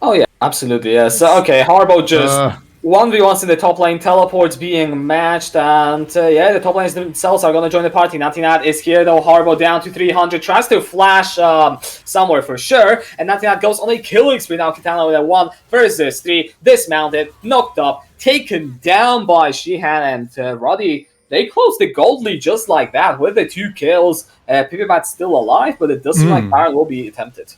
Oh yeah, absolutely. Yeah. So okay, Harbo just 1v1s in the top lane, teleports being matched, and yeah, the top lanes themselves are gonna join the party. Natinat is here though. Harbo down to 300, tries to flash somewhere for sure, and Natinat goes on a killing spree now. Kitana with a 1 versus 3, dismounted, knocked up, taken down by Shihan and Roddy. They close the gold lead just like that with the 2 kills. Pipibat's still alive, but it does seem like Baron will be attempted.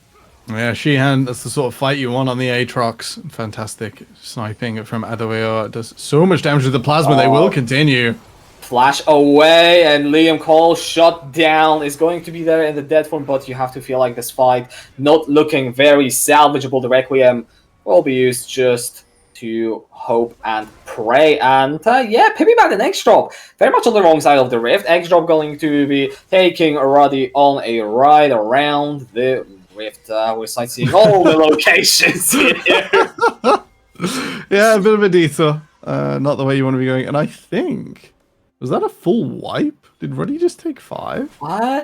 Yeah, Shihan, that's the sort of fight you want on the Aatrox. Fantastic sniping from Aurora. It does so much damage with the plasma. They will continue. Flash away, and Liam Cole shot down is going to be there in the dead form, but you have to feel like this fight not looking very salvageable. The Requiem will be used just to hope and pray. And yeah, Pipibat and X-Drop very much on the wrong side of the rift. X-Drop going to be taking Roddy on a ride around the rift. We're sightseeing all the locations here. Yeah, a bit of a detour. Not the way you want to be going. And I think, was that a full wipe? Did Roddy just take 5?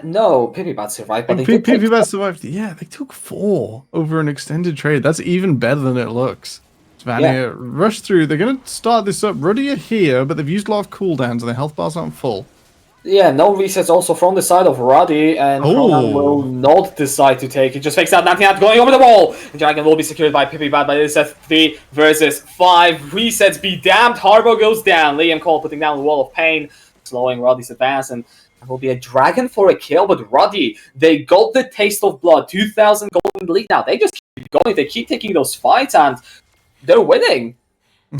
No, Pipibat survived, but they Pipibat survived. Yeah, they took 4 over an extended trade. That's even better than it looks. Vanir rush through. They're going to start this up. Roddy are here, but they've used a lot of cooldowns and their health bars aren't full. Yeah, no resets also from the side of Roddy, and Cronan will not decide to take it. Just fakes out Natinat going over the wall. And Dragon will be secured by Pipibat, but it's a 3 versus 5. Resets be damned. Harbo goes down. Liam Cole putting down the wall of pain, slowing Roddy's advance, and it will be a Dragon for a kill. But Roddy, they got the taste of blood. 2,000 golden lead now. They just keep going. They keep taking those fights, and they're winning.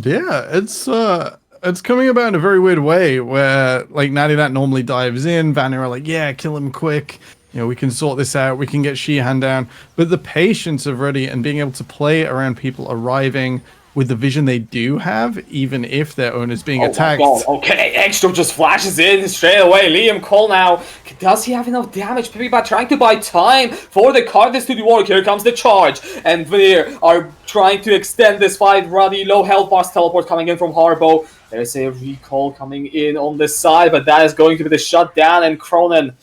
Yeah, it's coming about in a very weird way where like Natinat normally dives in, Vanir are like, yeah, kill him quick. We can sort this out. We can get Shihan down. But the patience of Roddy and being able to play around people arriving with the vision they do have, even if their owner's being attacked. My God. Okay, Extra just flashes in straight away. Liam Cole now. Does he have enough damage? Pipibat trying to buy time for the Cardis to the work. Here comes the charge. And Vanir are trying to extend this fight. Roddy, low health bars, teleport coming in from Harbo. There's a recall coming in on the side, but that is going to be the shutdown. And Cronan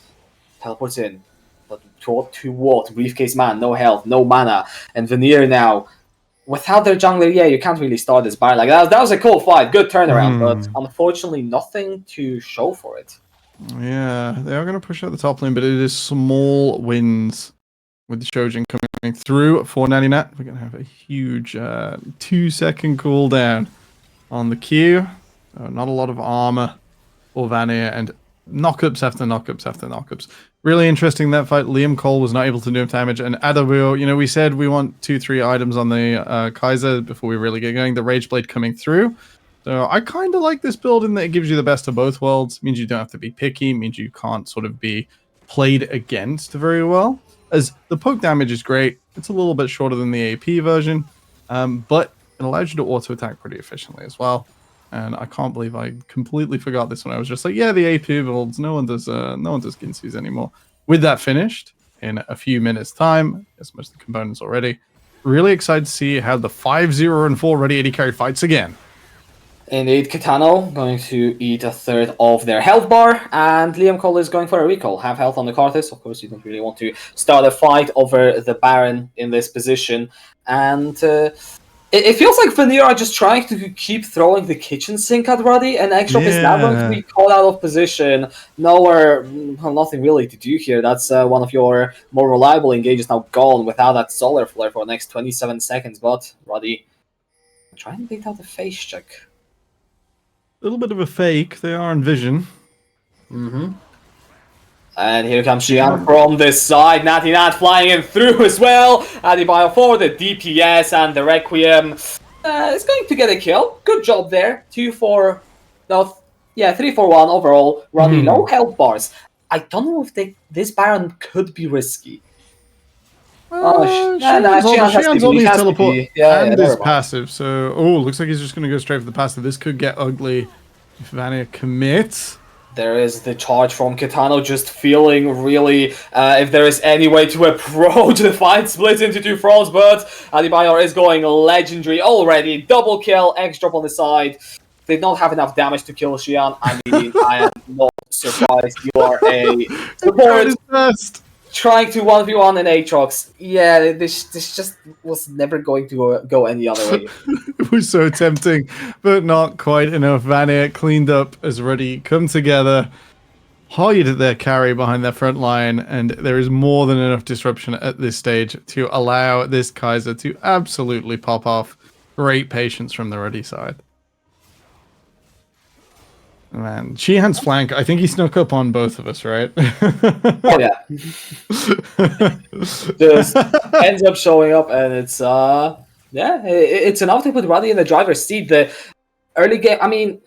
teleports in. But to what? Briefcase man, no health, no mana. And Vanir now. Without their jungler, yeah, you can't really start this Baron like that. That was a cool fight, good turnaround, but unfortunately nothing to show for it. Yeah, they are going to push out the top lane, but it is small wins with the Shojin coming through for Natinat. We're going to have a huge 2-second cooldown on the Q. So not a lot of armor for Vanir, and knockups after knockups after knockups. Really interesting that fight. Liam Cole was not able to do enough damage, and Adabio, we said we want 2-3 items on the Kaiser before we really get going. The Rage Blade coming through. So I kind of like this build in that it gives you the best of both worlds. Means you don't have to be picky. Means you can't sort of be played against very well. As the poke damage is great. It's a little bit shorter than the AP version, but it allows you to auto attack pretty efficiently as well. And I can't believe I completely forgot this one. I was just like, yeah, the AP builds. No one does Ginsu's anymore. With that finished in a few minutes' time, as much as the components already. Really excited to see how the 5-0 and 4 ready 80 carry fights again. Indeed, Kitano going to eat a third of their health bar, and Liam Cole is going for a recall. Have health on the Karthus. Of course, you don't really want to start a fight over the Baron in this position. And it feels like Vanir are just trying to keep throwing the kitchen sink at Roddy, and Extra is now going to be caught out of position. Nothing really to do here. That's one of your more reliable engages now gone without that solar flare for the next 27 seconds. But Roddy trying to beat out the face check. A little bit of a fake. They are in vision. And here comes Xian from this side. Natinat flying in through as well. Adebayo for the DPS, and the Requiem is going to get a kill. Good job there. 3-4-1 overall. Roddy, low health bars. I don't know if this Baron could be risky. Xian has Xian's TP, on he his has teleport TP. Yeah, and never his mind. passive. So, looks like he's just going to go straight for the passive. This could get ugly if Vania commits. There is the charge from Kitano, just feeling really if there is any way to approach the fight, split into two fronts, but Adebayor is going legendary already. Double kill, X drop on the side. Did not have enough damage to kill Xian. I mean, I am not surprised. You are a support trying to 1v1 an Aatrox. Yeah, this just was never going to go any other way. It was so tempting, but not quite enough. Vania cleaned up as ready, come together, hide their carry behind their front line, and there is more than enough disruption at this stage to allow this Kaiser to absolutely pop off. Great patience from the ready side. Man, Shihan's flank, I think he snuck up on both of us, right? Oh yeah. Just ends up showing up, and it's it's enough to put Roddy in the driver's seat. The early game, I mean,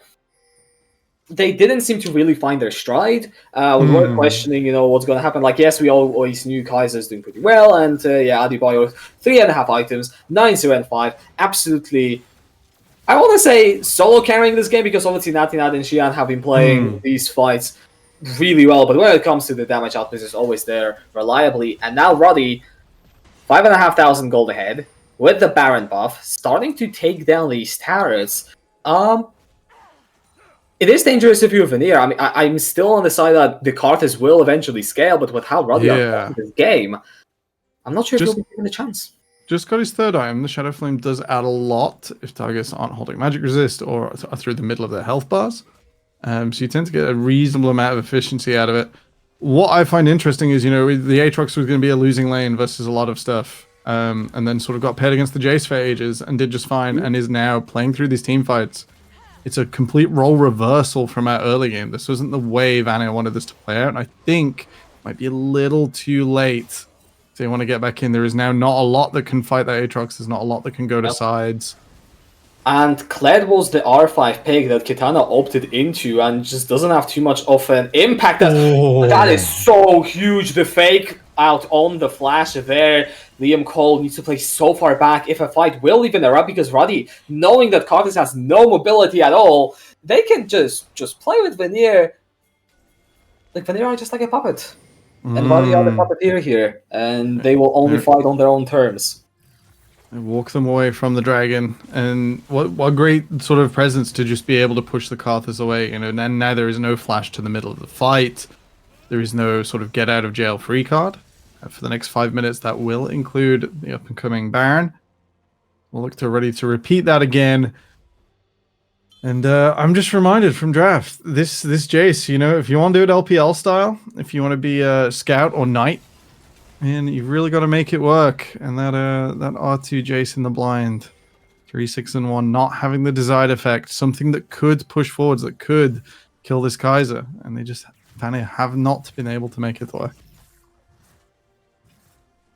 they didn't seem to really find their stride. We were questioning, what's going to happen. Like, yes, we always knew Kaiser's doing pretty well, and Adebayor 3.5 items, 9-0 and 5, absolutely. I want to say solo carrying this game because obviously Natinat and Xian have been playing these fights really well, but when it comes to the damage output, is always there reliably. And now Roddy, 5,500 gold ahead with the Baron buff, starting to take down these towers. It is dangerous if you're Veneer. I mean, I'm still on the side that the Karthus will eventually scale, but with how Roddy are playing this game, I'm not sure if he'll be given a chance. Just got his third item. The Shadow Flame does add a lot if targets aren't holding magic resist or through the middle of their health bars. So you tend to get a reasonable amount of efficiency out of it. What I find interesting is, the Aatrox was going to be a losing lane versus a lot of stuff. And then sort of got paired against the Jace for ages and did just fine and is now playing through these team fights. It's a complete role reversal from our early game. This wasn't the way Vania wanted this to play out. And I think it might be a little too late. So you want to get back in. There is now not a lot that can fight that Aatrox. There's not a lot that can go to sides. And Kled was the R5 pick that Kitana opted into and just doesn't have too much of an impact. That is so huge. The fake out on the flash there. Liam Cole needs to play so far back if a fight will even erupt because Roddy, knowing that Karthus has no mobility at all, they can just play with Veneer. Like, Veneer are just like a puppet. And Roddy are the puppeteer here. And they will only fight on their own terms. And walk them away from the dragon. And what great sort of presence to just be able to push the Karthus away. And now there is no flash to the middle of the fight. There is no sort of get out of jail free card. For the next 5 minutes, that will include the up-and-coming Baron. We'll look to ready to repeat that again. And I'm just reminded from draft, this Jace, if you want to do it LPL style, if you want to be a scout or knight, man, you've really got to make it work. And that R2 Jace in the blind, 3-6-1, not having the desired effect, something that could push forwards, that could kill this Kaiser, and they just have not been able to make it work.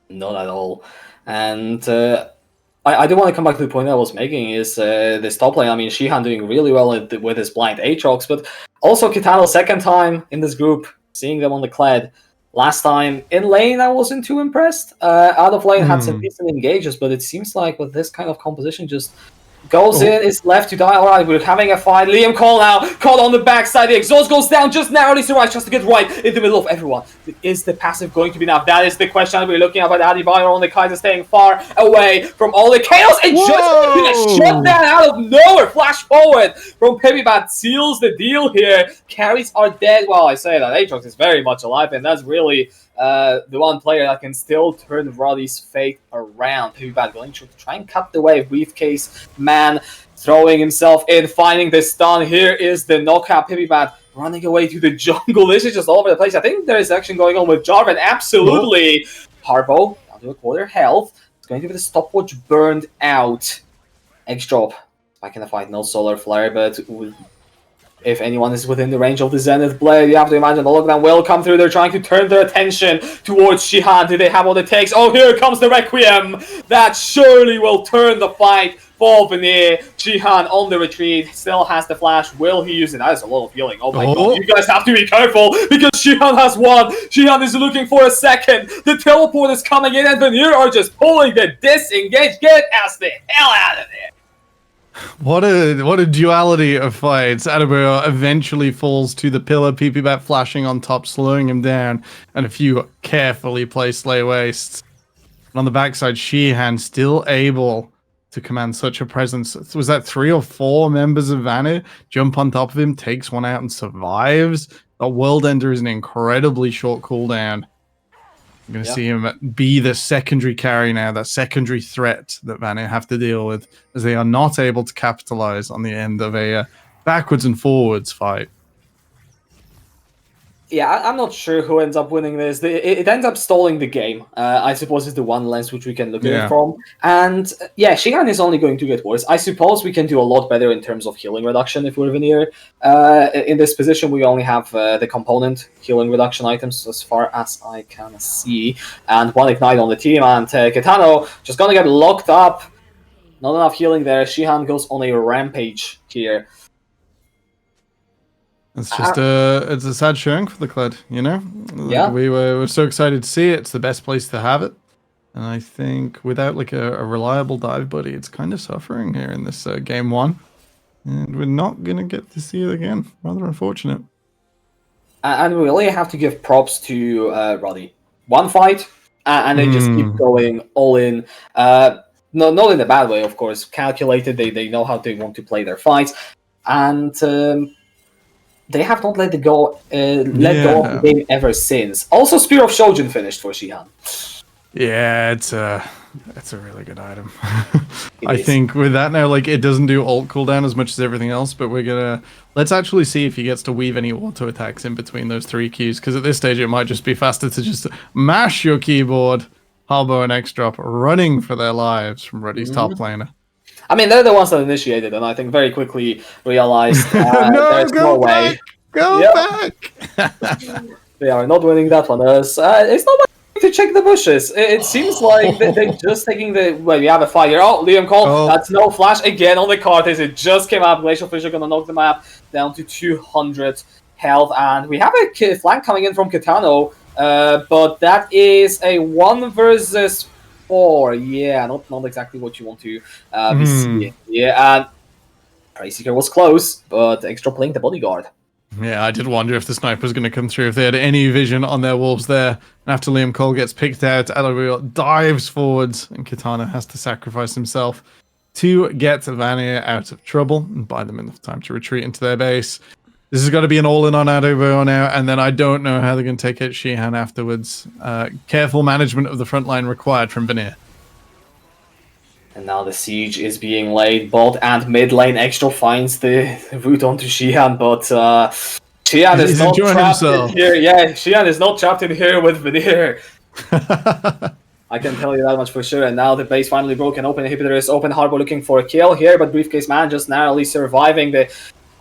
Not at all. And I do want to come back to the point I was making is this top lane. I mean, Shihan doing really well with his blind Aatrox, but also Kitano's second time in this group, seeing them on the Kled. Last time in lane, I wasn't too impressed. Out of lane had some decent engages, but it seems like with this kind of composition, just goes in, is left to die. Alright, we're having a fight. Liam Cole now, caught on the backside. The exhaust goes down, just narrowly survives just to get right in the middle of everyone. Is the passive going to be enough? That is the question we're looking at. But Adebayor on the Kaiser staying far away from all the chaos. And just shut down out of nowhere. Flash forward from Pipibat seals the deal here. Carries are dead. Well, I say that Aatrox is very much alive, and that's really the one player that can still turn Roddy's fate around. Pipibat going to try and cut the wave. Briefcase man throwing himself in, finding the stun. Here is the knockout. Pipibat running away to the jungle. This is just all over the place. I think there is action going on with Jarvan. Absolutely. Harbo down to a quarter health. It's going to be the stopwatch burned out. X drop back in the fight. No solar flare, but If anyone is within the range of the Zenith Blade, you have to imagine all of them will come through. They're trying to turn their attention towards Shihan. Do they have what it takes? Oh, here comes the Requiem. That surely will turn the fight for Veneer. Shihan on the retreat, still has the flash. Will he use it? That is a lot of healing. Oh my god, you guys have to be careful because Shihan has won. Shihan is looking for a second. The teleport is coming in and Veneer are just pulling the disengage. Get us the hell out of there. What a duality of fights. Aurora eventually falls to the pillar, PP Bat flashing on top, slowing him down, and a few carefully placed Slay Wastes. And on the backside, Shihan still able to command such a presence. Was that 3 or 4 members of Vanu jump on top of him, takes one out, and survives? The World Ender is an incredibly short cooldown. I'm going to see him be the secondary carry now, that secondary threat that Vanu have to deal with, as they are not able to capitalize on the end of a backwards and forwards fight. Yeah, I'm not sure who ends up winning this. It ends up stalling the game, I suppose, is the one lens which we can look at it from. And yeah, Shihan is only going to get worse. I suppose we can do a lot better in terms of healing reduction if we're Veneer. In this position, we only have the component healing reduction items as far as I can see. And 1 Ignite on the team, and Kitano just gonna get locked up. Not enough healing there. Shihan goes on a rampage here. It's just it's a sad showing for the Cled, you know? Like we were so excited to see it. It's the best place to have it. And I think without like a reliable dive buddy, it's kind of suffering here in this game 1. And we're not going to get to see it again. Rather unfortunate. And we really have to give props to Roddy. 1 fight, and they just keep going all in. No, not in a bad way, of course. Calculated, they know how they want to play their fights. And they have not let go of the game ever since. Also, Spear of Shojin finished for Shihan. Yeah, it's a really good item. I think with that now, like, it doesn't do ult cooldown as much as everything else, but let's actually see if he gets to weave any auto attacks in between those 3 Qs, because at this stage it might just be faster to just mash your keyboard, Halbo and X-Drop running for their lives from Ruddy's top laner. I mean, they're the ones that initiated, and I think very quickly realized there's no way. Go back! They are not winning that one. It's not much to check the bushes. It seems like they're just taking the... Well, we have a fight here. Oh, Liam Cole, that's no flash again on the Cartes. It just came up. Glacial Fissure gonna knock the map down to 200 health, and we have a flank coming in from Kitano, but that is a 1 versus 4. Yeah, not exactly what you want to be seeing. Yeah, and Prayseeker was close, but Extra playing the bodyguard. Yeah, I did wonder if the sniper was going to come through, if they had any vision on their wolves there. And after Liam Cole gets picked out, Aurora dives forwards, and Kitana has to sacrifice himself to get Vania out of trouble and buy them enough time to retreat into their base. This has got to be an all-in on Aurora now, and then I don't know how they're going to take it Shihan afterwards. Careful management of the front line required from Veneer. And now the siege is being laid. Bot and mid lane. Extra finds the route onto Shihan, but Shihan is not trapped in here. Yeah, Shihan is not trapped in here with Veneer. I can tell you that much for sure. And now the base finally broken. Open inhibitor is open. Harbo looking for a kill here, but Briefcase Man just narrowly surviving the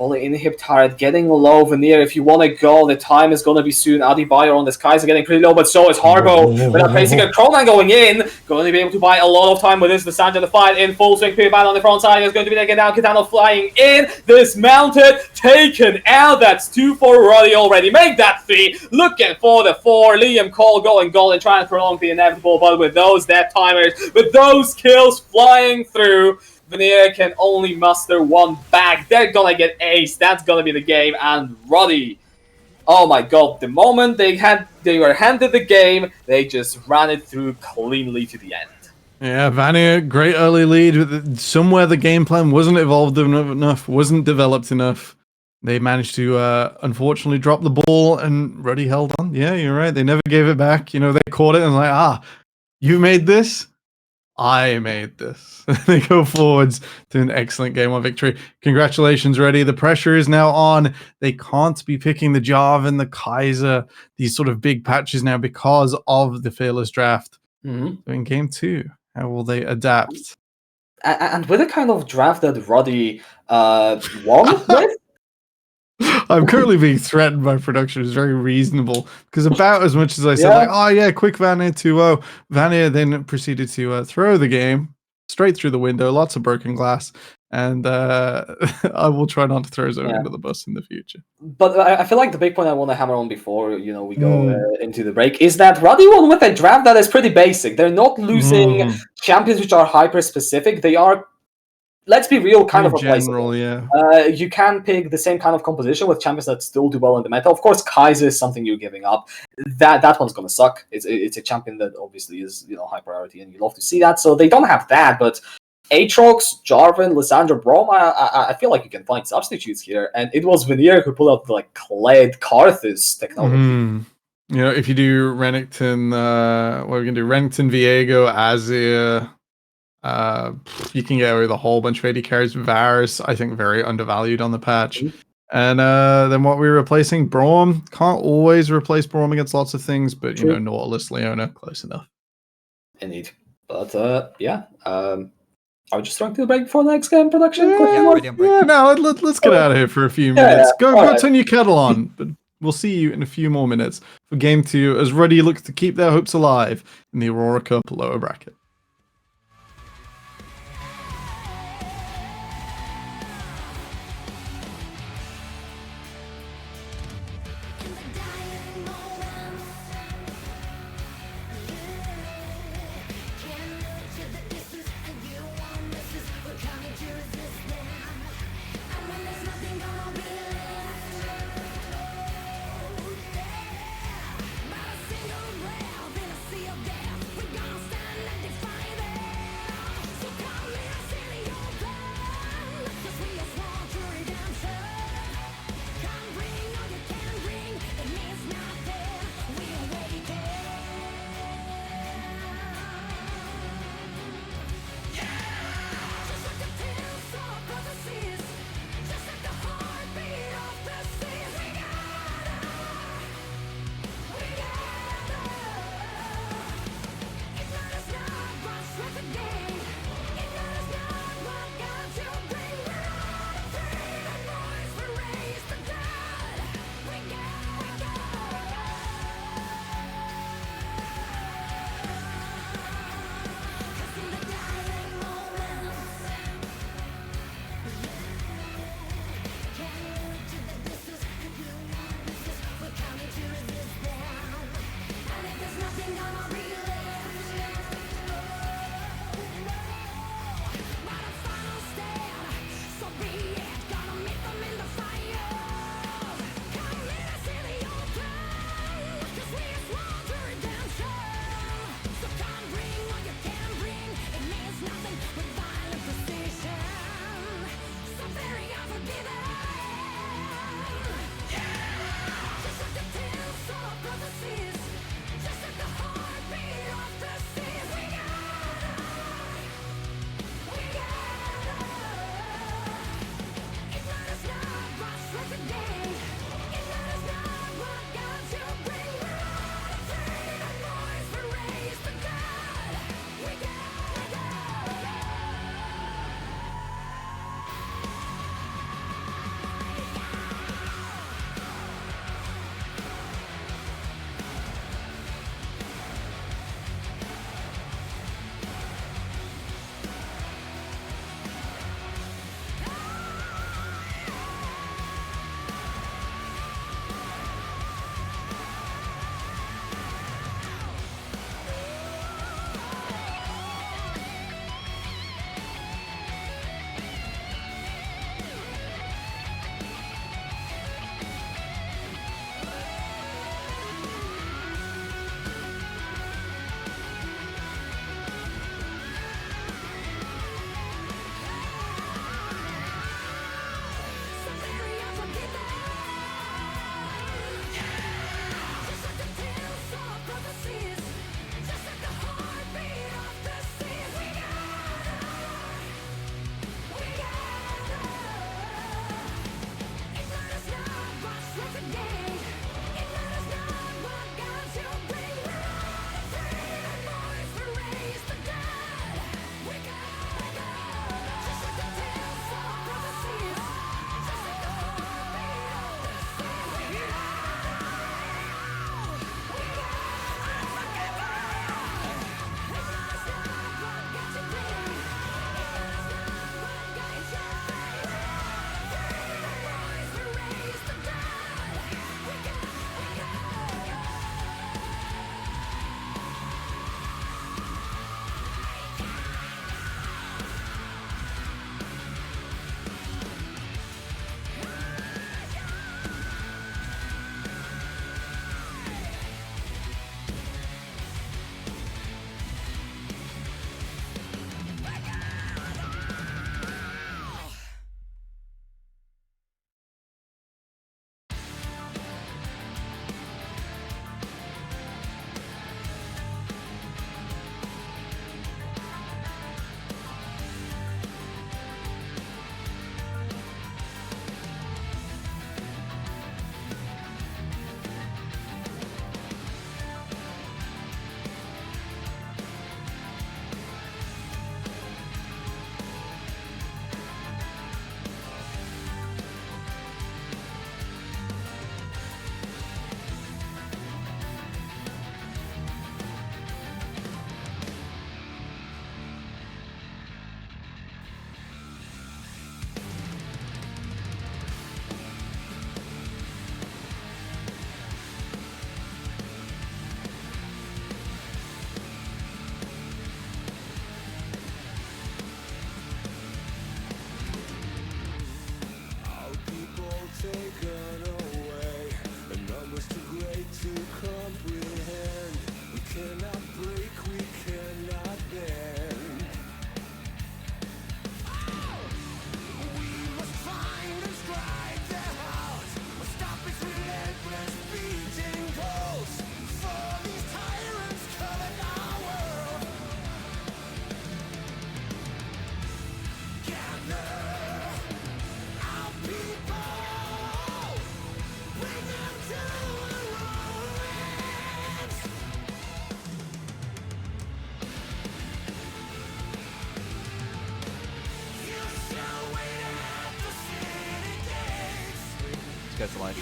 only inhib turret, getting low. Veneer, if you want to go, the time is going to be soon. Adi Bayer on the skies are getting pretty low, but so is Harbo. With a basic Cronan going in, going to be able to buy a lot of time with this. The Sanja, the fight in full swing. Piriban on the front side is going to be taken down. Kitano flying in, dismounted, taken out. That's 2 for Roddy already. Make that 3. Looking for the 4. Liam Cole going golden, trying to prolong the inevitable, but with those death timers, with those kills flying through, Veneer can only muster 1 back. They're gonna get ace. That's gonna be the game. And Roddy, oh my god, the moment they were handed the game, they just ran it through cleanly to the end. Yeah, Vania, great early lead. Somewhere the game plan wasn't evolved enough, wasn't developed enough. They managed to unfortunately drop the ball, and Roddy held on. Yeah, you're right. They never gave it back. You know, they caught it and like, you made this? I made this. They go forwards to an excellent game 1 victory. Congratulations, Reddy. The pressure is now on. They can't be picking the Jarv and the Kaiser, these sort of big patches now because of the Fearless draft. So in game 2, how will they adapt? And with the kind of draft that Roddy won with, I'm currently being threatened by production. It's very reasonable because about as much as I said, Yeah. like, oh yeah, quick Vania 2-0, Vania then proceeded to throw the game straight through the window, lots of broken glass, and I will try not to throw Zone under the bus in the future. But I feel like the big point I want to hammer on before we go into the break is that Ruddy won with a draft that is pretty basic. They're not losing champions which are hyper specific. They are, let's be real, kind of replaceable. General, yeah. You can pick the same kind of composition with champions that still do well in the meta. Of course, Kaiser is something you're giving up. That one's gonna suck. It's a champion that obviously is high priority, and you love to see that. So they don't have that, but Aatrox, Jarvan, Lissandra, Braum, I feel like you can find substitutes here. And it was Veneer who pulled out the Kled Karthus technology. If you do Renekton, what are we gonna do? Renekton, Viego, Azir. You can get away with a whole bunch of AD carries. Varus, I think, very undervalued on the patch. And then what we're replacing, Braum. Can't always replace Braum against lots of things, but Nautilus, Leona, close enough. Indeed. But yeah. Are we just trying to break before the next game production? No, let's get out of here for a few minutes. Go turn your kettle on. But we'll see you in a few more minutes for Game 2 as Ruddy looks to keep their hopes alive in the Aurora Cup lower bracket. goes to line.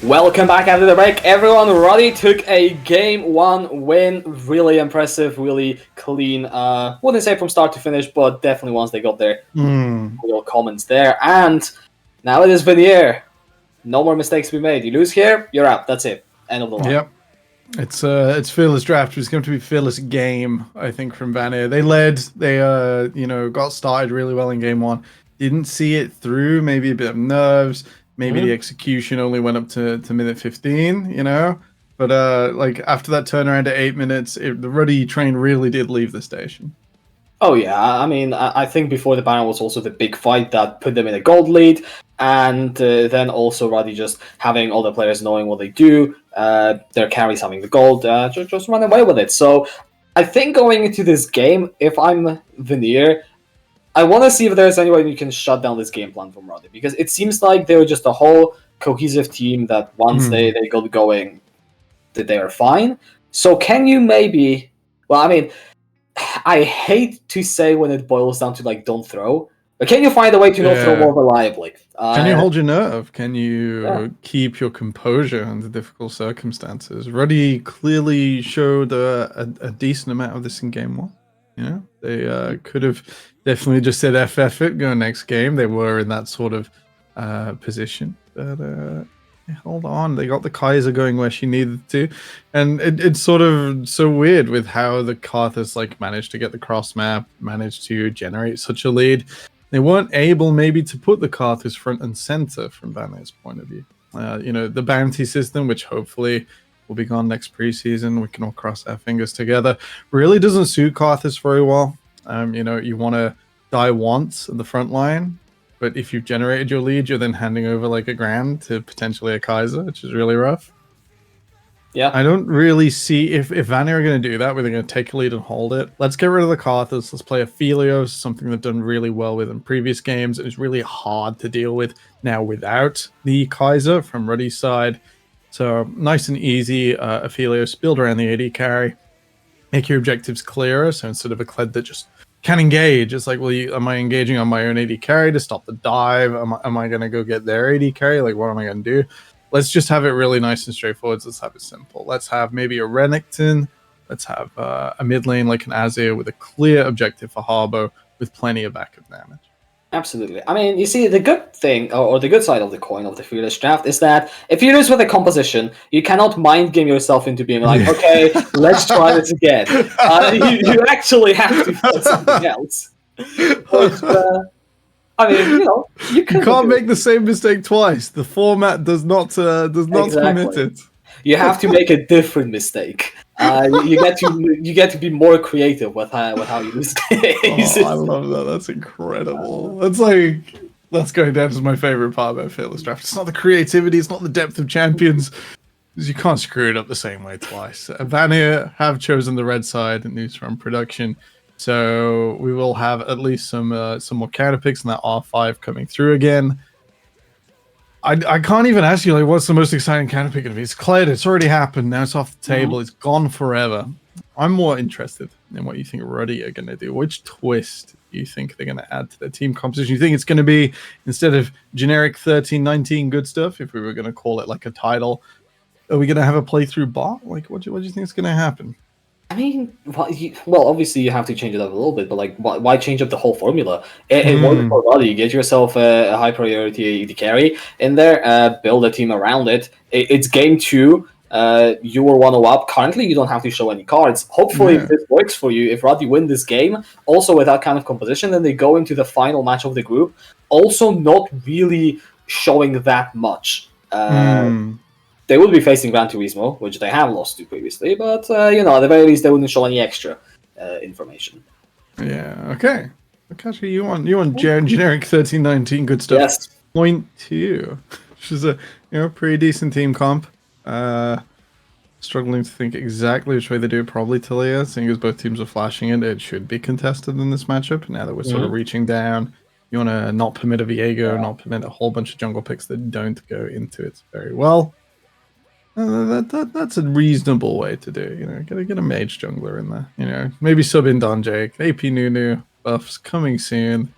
Welcome back after the break, everyone. Roddy took a game 1 win. Really impressive, really clean. Wouldn't say from start to finish, but definitely once they got their real comments there. And now it is Veneer. No more mistakes to be made. You lose here, you're out. That's it. End of the line. Yep. It's fearless draft. It's going to be fearless game, I think, from Vanir. They led. They got started really well in game 1. Didn't see it through. Maybe a bit of nerves. Maybe the execution only went up to minute 15. But like after that turnaround at 8 minutes, the Ruddy train really did leave the station. Oh yeah, I mean, I think before the banner was also the big fight that put them in a gold lead, and then also Roddy just having all the players knowing what they do, their carries having the gold, just run away with it. So I think going into this game, if I'm Veneer, I want to see if there's any way you can shut down this game plan from Roddy, because it seems like they were just a whole cohesive team that once they got going, that they are fine. So can you maybe, well, I mean, I hate to say when it boils down to like don't throw, but can you find a way to not throw more reliably? Can you hold your nerve? Can you keep your composure under difficult circumstances? Ruddy clearly showed a decent amount of this in game 1. They could have definitely just said FF it, go next game. They were in that sort of position, but hold on, they got the Kaiser going where she needed to, and it's sort of so weird with how the Karthus like managed to get the cross map, managed to generate such a lead. They weren't able maybe to put the Karthus front and center from Vanir's point of view. The bounty system, which hopefully will be gone next preseason, we can all cross our fingers together, really doesn't suit Karthus very well. You want to die once at the front line, but if you've generated your lead, you're then handing over like a grand to potentially a Kaiser, which is really rough. Yeah. I don't really see if Vanir are going to do that, where they're going to take a lead and hold it. Let's get rid of the Karthus. Let's play a Phelios, something they've done really well with in previous games. It's really hard to deal with now without the Kaiser from Ruddy's side. So nice and easy, a Phelios, build around the AD carry, make your objectives clearer. So instead of a Kled that just can engage, it's like, well, am I engaging on my own AD carry to stop the dive? Am I going to go get their AD carry? Like, what am I going to do? Let's just have it really nice and straightforward. Let's have it simple. Let's have maybe a Renekton. Let's have a mid lane like an Azir with a clear objective for Harbo with plenty of backup damage. Absolutely. I mean, you see, the good thing, or the good side of the coin of the Fearless Draft is that if you lose with a composition, you cannot mind game yourself into being like, okay, let's try this again. You actually have to find something else. But, I mean, you can't make the same mistake twice. The format does not permit it. You have to make a different mistake. You get to be more creative with how you lose games. I love that. That's incredible. That's going down as my favorite part about Fearless Draft. It's not the creativity. It's not the depth of champions. You can't screw it up the same way twice. Vanir have chosen the red side, news from production. So we will have at least some more counter picks in that R5 coming through again. I can't even ask you, like, what's the most exciting counter pick going to be? It's cleared. It's already happened. Now it's off the table. It's gone forever. I'm more interested in what you think Ruddy are going to do. Which twist do you think they're going to add to their team composition? You think it's going to be, instead of generic 13-19 good stuff, if we were going to call it like a title, are we going to have a playthrough bot? Like, what do you think is going to happen? I mean, well, obviously you have to change it up a little bit, but like, why change up the whole formula? It works for Roddy. Get yourself a high priority AD carry in there, build a team around it. It's game 2. You were 1-0 up. Currently, you don't have to show any cards. Hopefully, if this works for you, if Roddy win this game, also with that kind of composition, then they go into the final match of the group, also not really showing that much. They would be facing Gran Turismo, which they have lost to previously, but at the very least, they wouldn't show any extra information. Yeah. Okay. Akashi, you want generic 13-19 good stuff? Yes. Point 2, which is a pretty decent team comp. Struggling to think exactly which way they do it. Probably Talia, seeing as both teams are flashing it. It should be contested in this matchup. Now that we're sort of reaching down, you want to not permit a Viego, not permit a whole bunch of jungle picks that don't go into it very well. That's a reasonable way to do. Get a mage jungler in there. Maybe sub in Don Jake, AP Nunu buffs coming soon,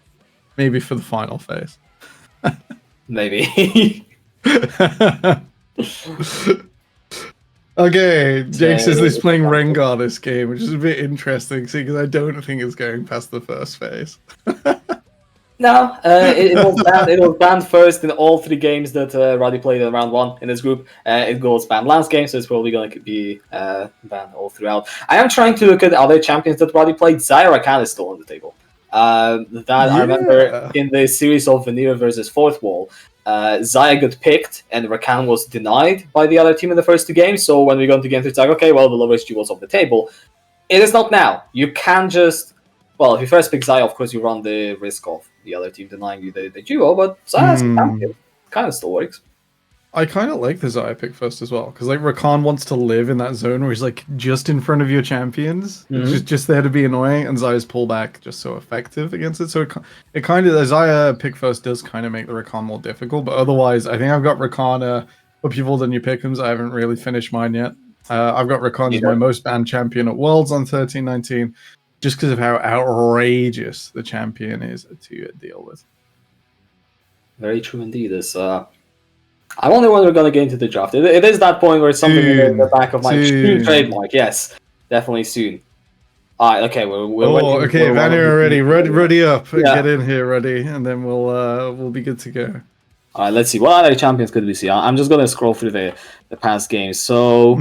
maybe for the final phase. Maybe. Okay, Jake says he's playing Yeah. Rengar this game, which is a bit interesting, see, because I don't think it's going past the first phase. No, it was banned. It was banned first in all 3 games that Roddy played in round 1 in this group. It goes banned last game, so it's probably going to be banned all throughout. I am trying to look at other champions that Roddy played. Zyra Khan is still on the table. I remember in the series of Veneer versus Fourth Wall, Zaya got picked and Rakan was denied by the other team in the first 2 games. So when we got to game 3, it's like, okay, well, the lowest G was off the table. It is not now. You can just, well, if you first pick Zaya, of course, you run the risk of the other team denying you the duo, but Zaya's a champion. Kind of still works. I kind of like the Zaya pick first as well, because like Rakan wants to live in that zone where he's like just in front of your champions, just there to be annoying, and Zaya's pullback just so effective against it. So it kind of, the Zaya pick first does kind of make the Rakan more difficult, but otherwise, I think I've got Rakan for people than you pick'ems. I haven't really finished mine yet. I've got Rakan as my most banned champion at Worlds on 13-19, just because of how outrageous the champion is to deal with. Very true indeed. I wonder when we're going to get into the draft. It is that point where it's something in the back of my trademark. Yes, definitely soon. Alright, okay, okay, Vanir already. Ready up. Yeah. Get in here, ready, and then we'll be good to go. Alright, let's see. What other champions could we see? I'm just going to scroll through the past games. So,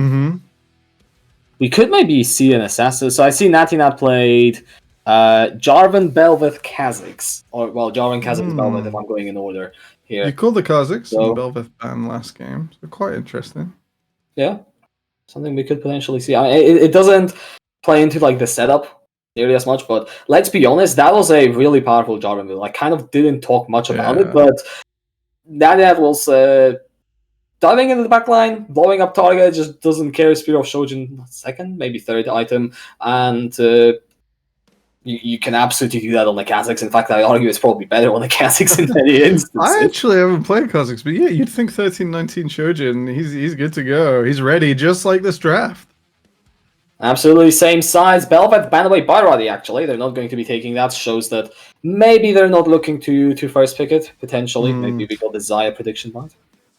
we could maybe see an assassin. So I see Natinat played Jarvan, Belveth, Kha'Zix. Or, well, Jarvan, Kha'Zix, Belveth, if I'm going in order here. You called the Kha'Zix in the Belveth ban last game, so quite interesting. Yeah, something we could potentially see. I mean, it doesn't play into like the setup nearly as much, but let's be honest, that was a really powerful Jarvan build. I kind of didn't talk much about it, but that was diving into the backline, blowing up target, just doesn't care. Spear of Shojin, second, maybe third item, and you can absolutely do that on the Kha'Zix. In fact, I argue it's probably better on the Kha'Zix in many instances. I actually haven't played Kha'Zix, but yeah, you'd think 13-19 Shojin, he's good to go. He's ready, just like this draft. Absolutely, same size. Belveth banned away by Roddy, actually. They're not going to be taking that. Shows that maybe they're not looking to first pick it, potentially. Maybe we got the Zaya prediction right.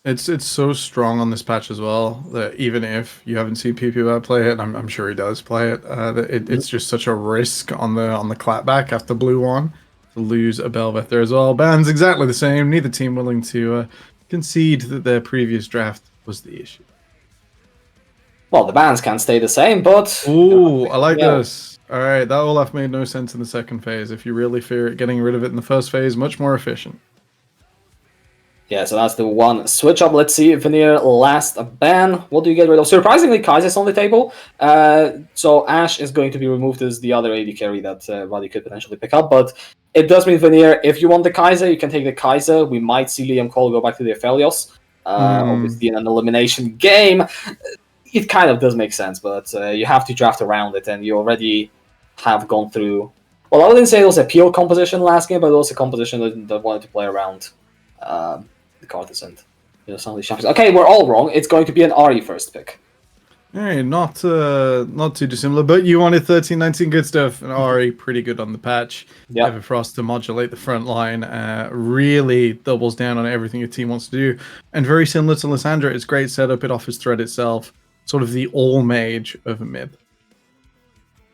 It's so strong on this patch as well that even if you haven't seen PPY play it, I'm sure he does play it. It's just such a risk on the clapback after blue one to lose a Belveth there as well. Bans exactly the same. Neither team willing to concede that their previous draft was the issue. Well, the bans can stay the same, but ooh, I like this. All right, that Olaf made no sense in the second phase. If you really fear it, getting rid of it in the first phase, much more efficient. Yeah, so that's the one switch up. Let's see, Veneer last ban. What do you get rid of? Surprisingly, Kaiser's on the table. So Ashe is going to be removed as the other AD carry that Roddy could potentially pick up. But it does mean Veneer, if you want the Kaiser, you can take the Kaiser. We might see Liam Cole go back to the Aphelios. Obviously, in an elimination game, it kind of does make sense. But you have to draft around it, and you already have gone through... Well, I wouldn't say it was a pure composition last game, but it was a composition that wanted to play around... the Carthus and some of these champions. Okay, we're all wrong. It's going to be an Ari first pick. Hey, not too dissimilar, but you wanted 13-19 good stuff, and Ari pretty good on the patch. Yeah. Everfrost to modulate the front line really doubles down on everything your team wants to do, and very similar to Lissandra, it's great setup. It offers threat itself, sort of the all mage of a mid.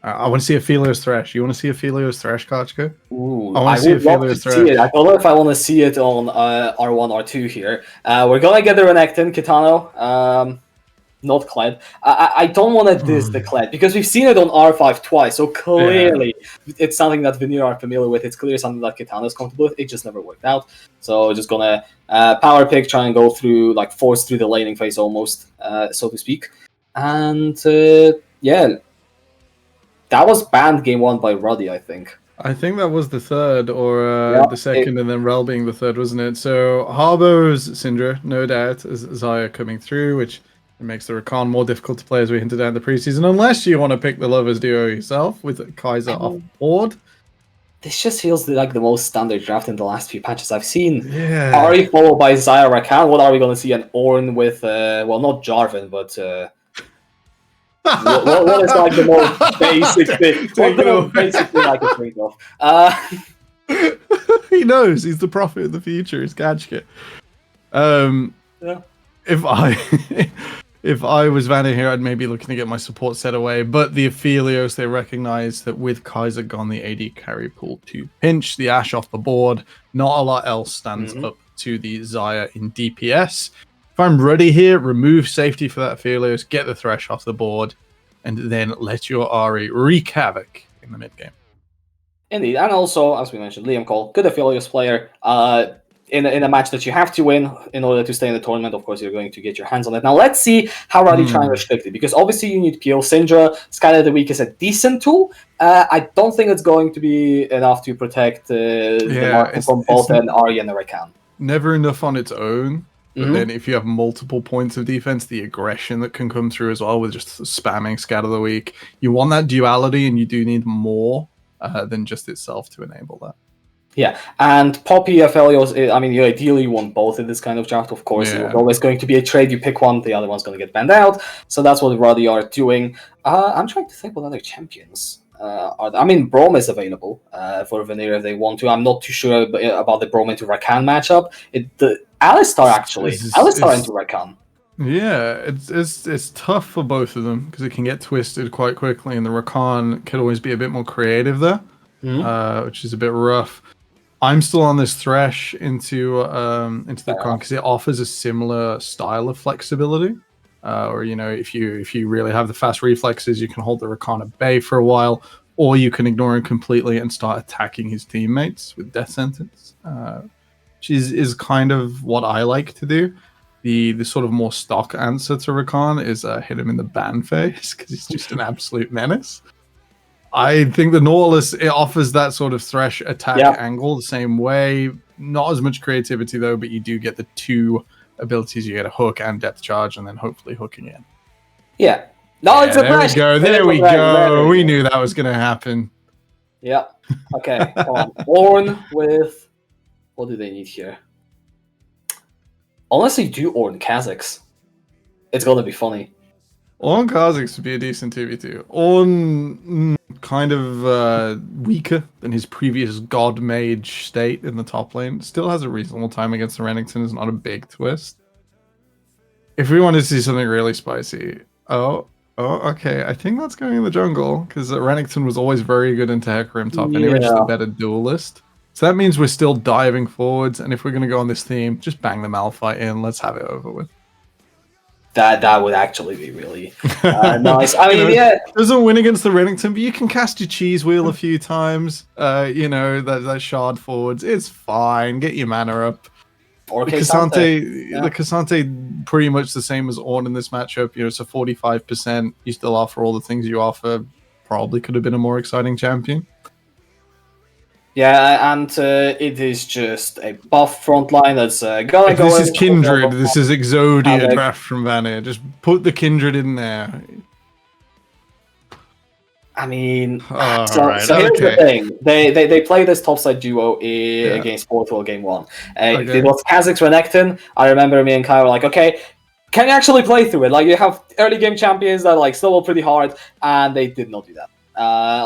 I want to see Aphelios Thresh. You want to see Aphelios Thresh, Kachka? Ooh, I want to see Aphelios Thresh. I don't know if I want to see it on R1, R2 here. We're going to get the Renekton, Kitano, not Kled. I don't want to diss the Kled, because we've seen it on R5 twice, so clearly it's something that Veneer are familiar with. It's clearly something that Kitano's comfortable with. It just never worked out. So just going to power pick, try and go through, like force through the laning phase almost, so to speak. And yeah... That was banned game 1 by Roddy, I think. I think that was the third, or the second, and then Rel being the third, wasn't it? So Harbo's Syndra, no doubt, as Zaya coming through, which makes the Rakan more difficult to play, as we hinted at in the preseason, unless you want to pick the Lovers duo yourself with Kaiser off board. This just feels like the most standard draft in the last few patches I've seen. Yeah. Ari followed by Zaya Rakan. What are we going to see? An Ornn with, well, not Jarvan, but... what is like the most basic thing? What the most basic thing I can think of? He knows. He's the prophet of the future. It's Gadget. Yeah. If I if I was Vanna here, I'd maybe looking to get my support set away. But the Aphelios, they recognize that with Kaiser gone, the AD carry pool to pinch the Ashe off the board. Not a lot else stands up to the Xayah in DPS. If I'm ready here, remove safety for that Aphelios, get the Thresh off the board, and then let your Ahri wreak havoc in the mid game. Indeed, and also, as we mentioned, Liam Cole, good Aphelios player. In a match that you have to win in order to stay in the tournament, of course, you're going to get your hands on it. Now, let's see how Ruddy try and restrict it, because obviously you need peel. Syndra, Skylar of the Week is a decent tool. I don't think it's going to be enough to protect the market from both an Ahri and a Rakan. Never enough on its own. But then if you have multiple points of defense, the aggression that can come through as well with just spamming Scatter the Weak. You want that duality, and you do need more than just itself to enable that. Yeah, and Poppy, Aphelios, I mean, you ideally want both in this kind of draft, of course. There's always going to be a trade. You pick one, the other one's going to get banned out. So that's what Ruddy are doing. I'm trying to think what other champions are there. I mean, Braum is available for Vanir if they want to. I'm not too sure about the Braum into Rakan matchup. Alistar, actually. Alistar into Rakan. Yeah, it's tough for both of them because it can get twisted quite quickly, and the Rakan can always be a bit more creative there, which is a bit rough. I'm still on this Thresh into the Rakan because it offers a similar style of flexibility. Or if you really have the fast reflexes, you can hold the Rakan at bay for a while, or you can ignore him completely and start attacking his teammates with Death Sentence, which is kind of what I like to do. The sort of more stock answer to Rakan is hit him in the ban phase because he's just an absolute menace. I think the Nautilus, it offers that sort of Thresh attack angle the same way. Not as much creativity though, but you do get the two abilities. You get a hook and depth charge, and then hopefully hooking in. Yeah. No, it's a there we go. There we go. We knew that was going to happen. Yeah. Okay. Come on. Ornn with... What do they need here? Unless they do Ornn Kazakhs. It's going to be funny. Ornn Kazakhs would be a decent 2v2. Ornn kind of weaker than his previous god mage state in the top lane. Still has a reasonable time against the Renekton. It's not a big twist. If we want to see something really spicy... Oh, okay. I think that's going in the jungle, because Renekton was always very good into Hecarim top anyway, just a better duelist. So that means we're still diving forwards, and if we're going to go on this theme, just bang the Malphite in. Let's have it over with. That would actually be really nice. I mean, doesn't win against the Renekton, but you can cast your cheese wheel a few times. That shard forwards. It's fine. Get your mana up. Or the K'Sante pretty much the same as Ornn in this matchup. It's a 45%. You still offer all the things you offer. Probably could have been a more exciting champion. Yeah, and it is just a buff frontline that's gonna go. This is Kindred. This is Exodia draft from Vanir. Just put the Kindred in there. I mean, here's the thing. They play this topside duo against Portugal game 1. It was Kazakhs Renekton. I remember me and Kyle were like, okay, can you actually play through it? Like, you have early game champions that like snowball pretty hard, and they did not do that,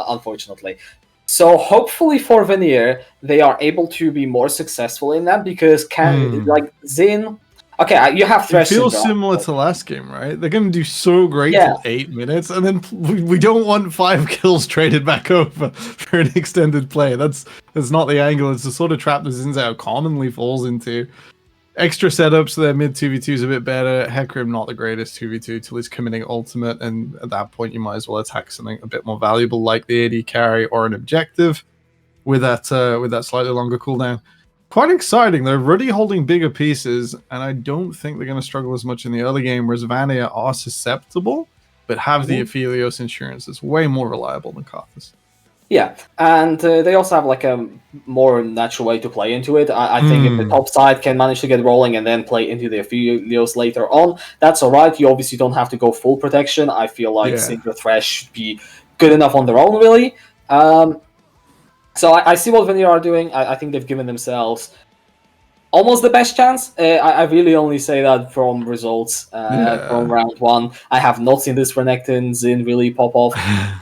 unfortunately. So hopefully for Vanir, they are able to be more successful in that, because like Xin... Okay, you have Thresh. It feels similar to last game, right? They're going to do so great for 8 minutes, and then we don't want 5 kills traded back over for an extended play. That's not the angle. It's the sort of trap that Xin commonly falls into. Extra setups, so their mid 2v2 is a bit better. Hecarim not the greatest 2v2 till he's committing ultimate, and at that point you might as well attack something a bit more valuable like the AD carry or an objective with that slightly longer cooldown. Quite exciting. They're really holding bigger pieces, and I don't think they're going to struggle as much in the early game, whereas Vanir are susceptible, but have the Aphelios insurance. It's way more reliable than Karthus. Yeah, and they also have like a more natural way to play into it. I think if the top side can manage to get rolling and then play into the Aphelios later on, that's alright. You obviously don't have to go full protection. I feel like Synchro Thresh should be good enough on their own, really. So I see what Vanir are doing. I think they've given themselves almost the best chance. I really only say that from results from round 1. I have not seen this Renekton Xin really pop off.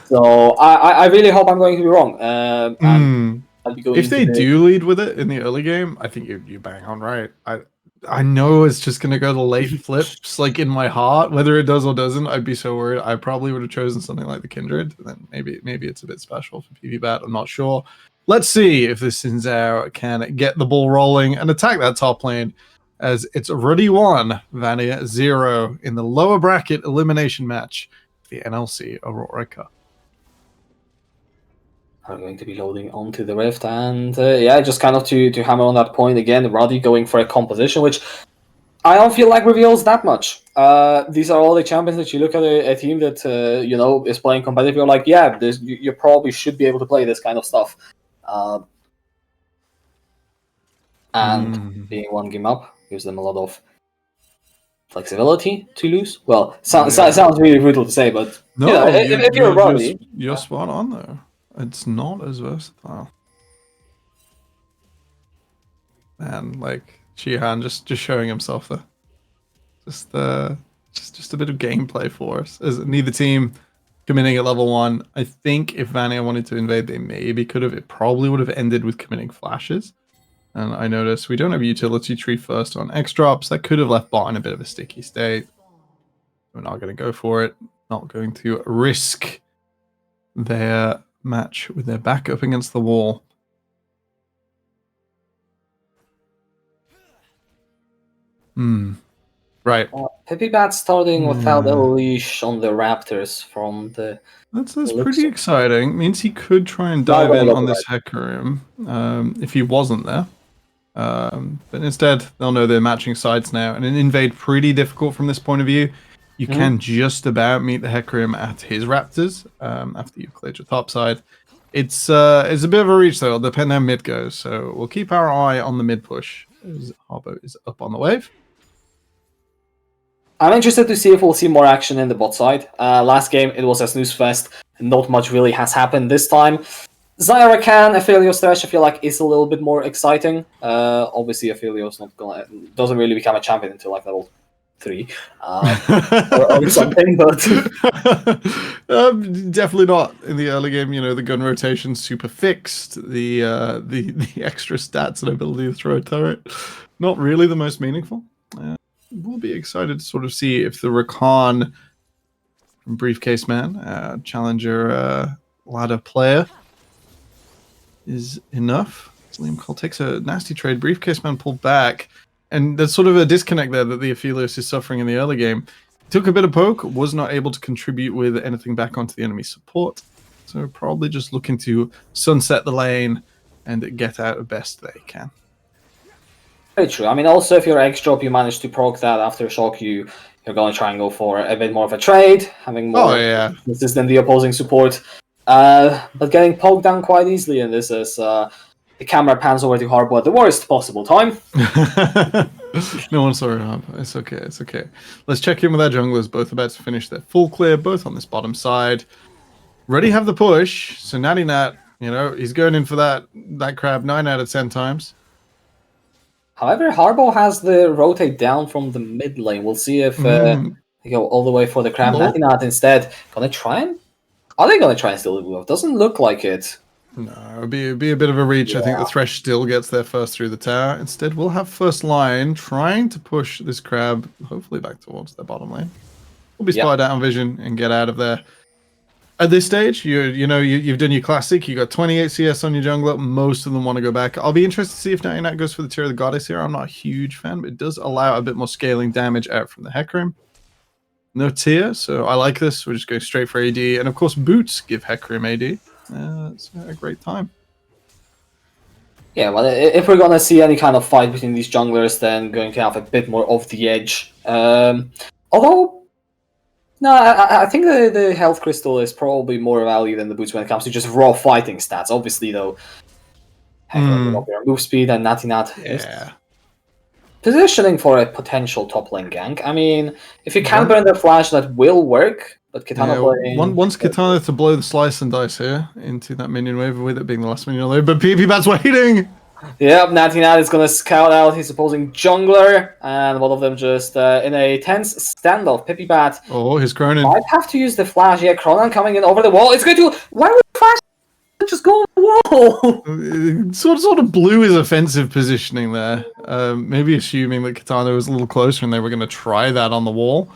So I really hope I'm going to be wrong. If they do lead with it in the early game, I think you bang on right. I know it's just gonna go to late flips, like in my heart. Whether it does or doesn't, I'd be so worried. I probably would have chosen something like the Kindred. Then maybe it's a bit special for PvBat. I'm not sure. Let's see if this Sinzao can get the ball rolling and attack that top lane, as it's already won Vania 0 in the lower bracket elimination match, the NLC Aurora Cup. Are going to be loading onto the Rift, and yeah, just kind of to hammer on that point again, Roddy going for a composition, which I don't feel like reveals that much. These are all the champions that you look at a team that you know is playing competitive. You're like, yeah, you probably should be able to play this kind of stuff. And being one game up gives them a lot of flexibility to lose. Well, sounds really brutal to say, but No, you know, if you're Roddy, you're spot on though. It's not as versatile. Man, like Shihan just showing himself there. Just a bit of gameplay for us. As neither team committing at level 1. I think if Vania wanted to invade, they maybe could have. It probably would have ended with committing flashes. And I noticed we don't have a utility tree first on X drops. That could have left bot in a bit of a sticky state. We're not going to go for it. Not going to risk their match with their back up against the wall. Right. PvPat starting without a leash on the Raptors from the. That's pretty exciting. Means he could try and dive in on this Hecarim if he wasn't there. But instead, they'll know they're matching sides now, and an invade pretty difficult from this point of view. You can just about meet the Hecarim at his Raptors after you've cleared your top side. It's a bit of a reach though. It'll depend how mid goes. So we'll keep our eye on the mid push as Harbo is up on the wave. I'm interested to see if we'll see more action in the bot side. Last game it was a snooze fest. Not much really has happened this time. Zyra can, Aphelios Thresh I feel like is a little bit more exciting. Obviously Aphelios doesn't really become a champion until like level 3 or something, but definitely not in the early game. You know, the gun rotation's super fixed. The extra stats and ability to throw a turret, not really the most meaningful. We'll be excited to sort of see if the Rakan from Briefcase Man, challenger ladder player, is enough. Liam Cole takes a nasty trade. Briefcase Man pulled back. And there's sort of a disconnect there that the Aphelios is suffering in the early game. Took a bit of poke, was not able to contribute with anything back onto the enemy support. So probably just looking to sunset the lane and get out the best they can. Very true. I mean, also if you're X drop, you manage to proc that after shock, you're going to try and go for a bit more of a trade, having more resistance than the opposing support. But getting poked down quite easily, and this is the camera pans over to Harbo at the worst possible time. No one saw it, Harbo. It's okay, it's okay. Let's check in with our junglers, both about to finish their full clear, both on this bottom side. Ready have the push, so Natty Nat, you know, he's going in for that crab 9 out of 10 times. However, Harbo has the rotate down from the mid lane. We'll see if they go all the way for the crab. Natty Nat instead gonna try and... Are they gonna try and steal the blue? Doesn't look like it. No, it'd be a bit of a reach. Yeah. I think the Thresh still gets there first through the tower. Instead, we'll have first line trying to push this crab, hopefully back towards their bottom lane. We'll be spied out on vision and get out of there. At this stage, you've done your classic. You got 28 CS on your jungler. Most of them want to go back. I'll be interested to see if Natty Nat goes for the Tear of the Goddess here. I'm not a huge fan, but it does allow a bit more scaling damage out from the Hecarim. No Tear, so I like this. We're just going straight for AD. And of course, Boots give Hecarim AD. It's a great time. Yeah, well, if we're gonna see any kind of fight between these junglers, then going to have a bit more of the edge. Although, no, I think the health crystal is probably more value than the boots when it comes to just raw fighting stats. Obviously, though, move speed and Natty Nat is positioning for a potential top lane gank. I mean, if you can burn the flash, that will work. But Kitana playing... Wants Kitana to blow the slice and dice here into that minion wave, with it being the last minion wave, but PvPat's waiting! Yep, Natty Nat is going to scout out his opposing jungler, and one of them just in a tense standoff. PvPat... Oh, his Cronin. Might have to use the flash. Yeah, Cronin coming in over the wall. It's going to... Why would Flash just go on the wall. Sort of blew his offensive positioning there. Maybe assuming that Kitana was a little closer and they were going to try that on the wall.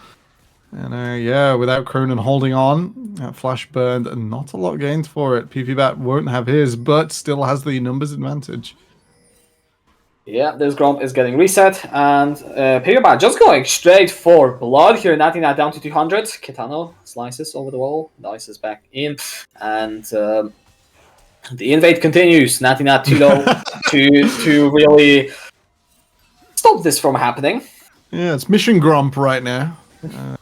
And yeah, without Cronin holding on, flash burned, and not a lot gained for it. PP-Bat won't have his, but still has the numbers advantage. Yeah, this Gromp is getting reset, and PP-Bat just going straight for blood here. Natty down to 200. Kitano slices over the wall, dice is back in, and the invade continues. Natty too low to really stop this from happening. Yeah, it's Mission Gromp right now.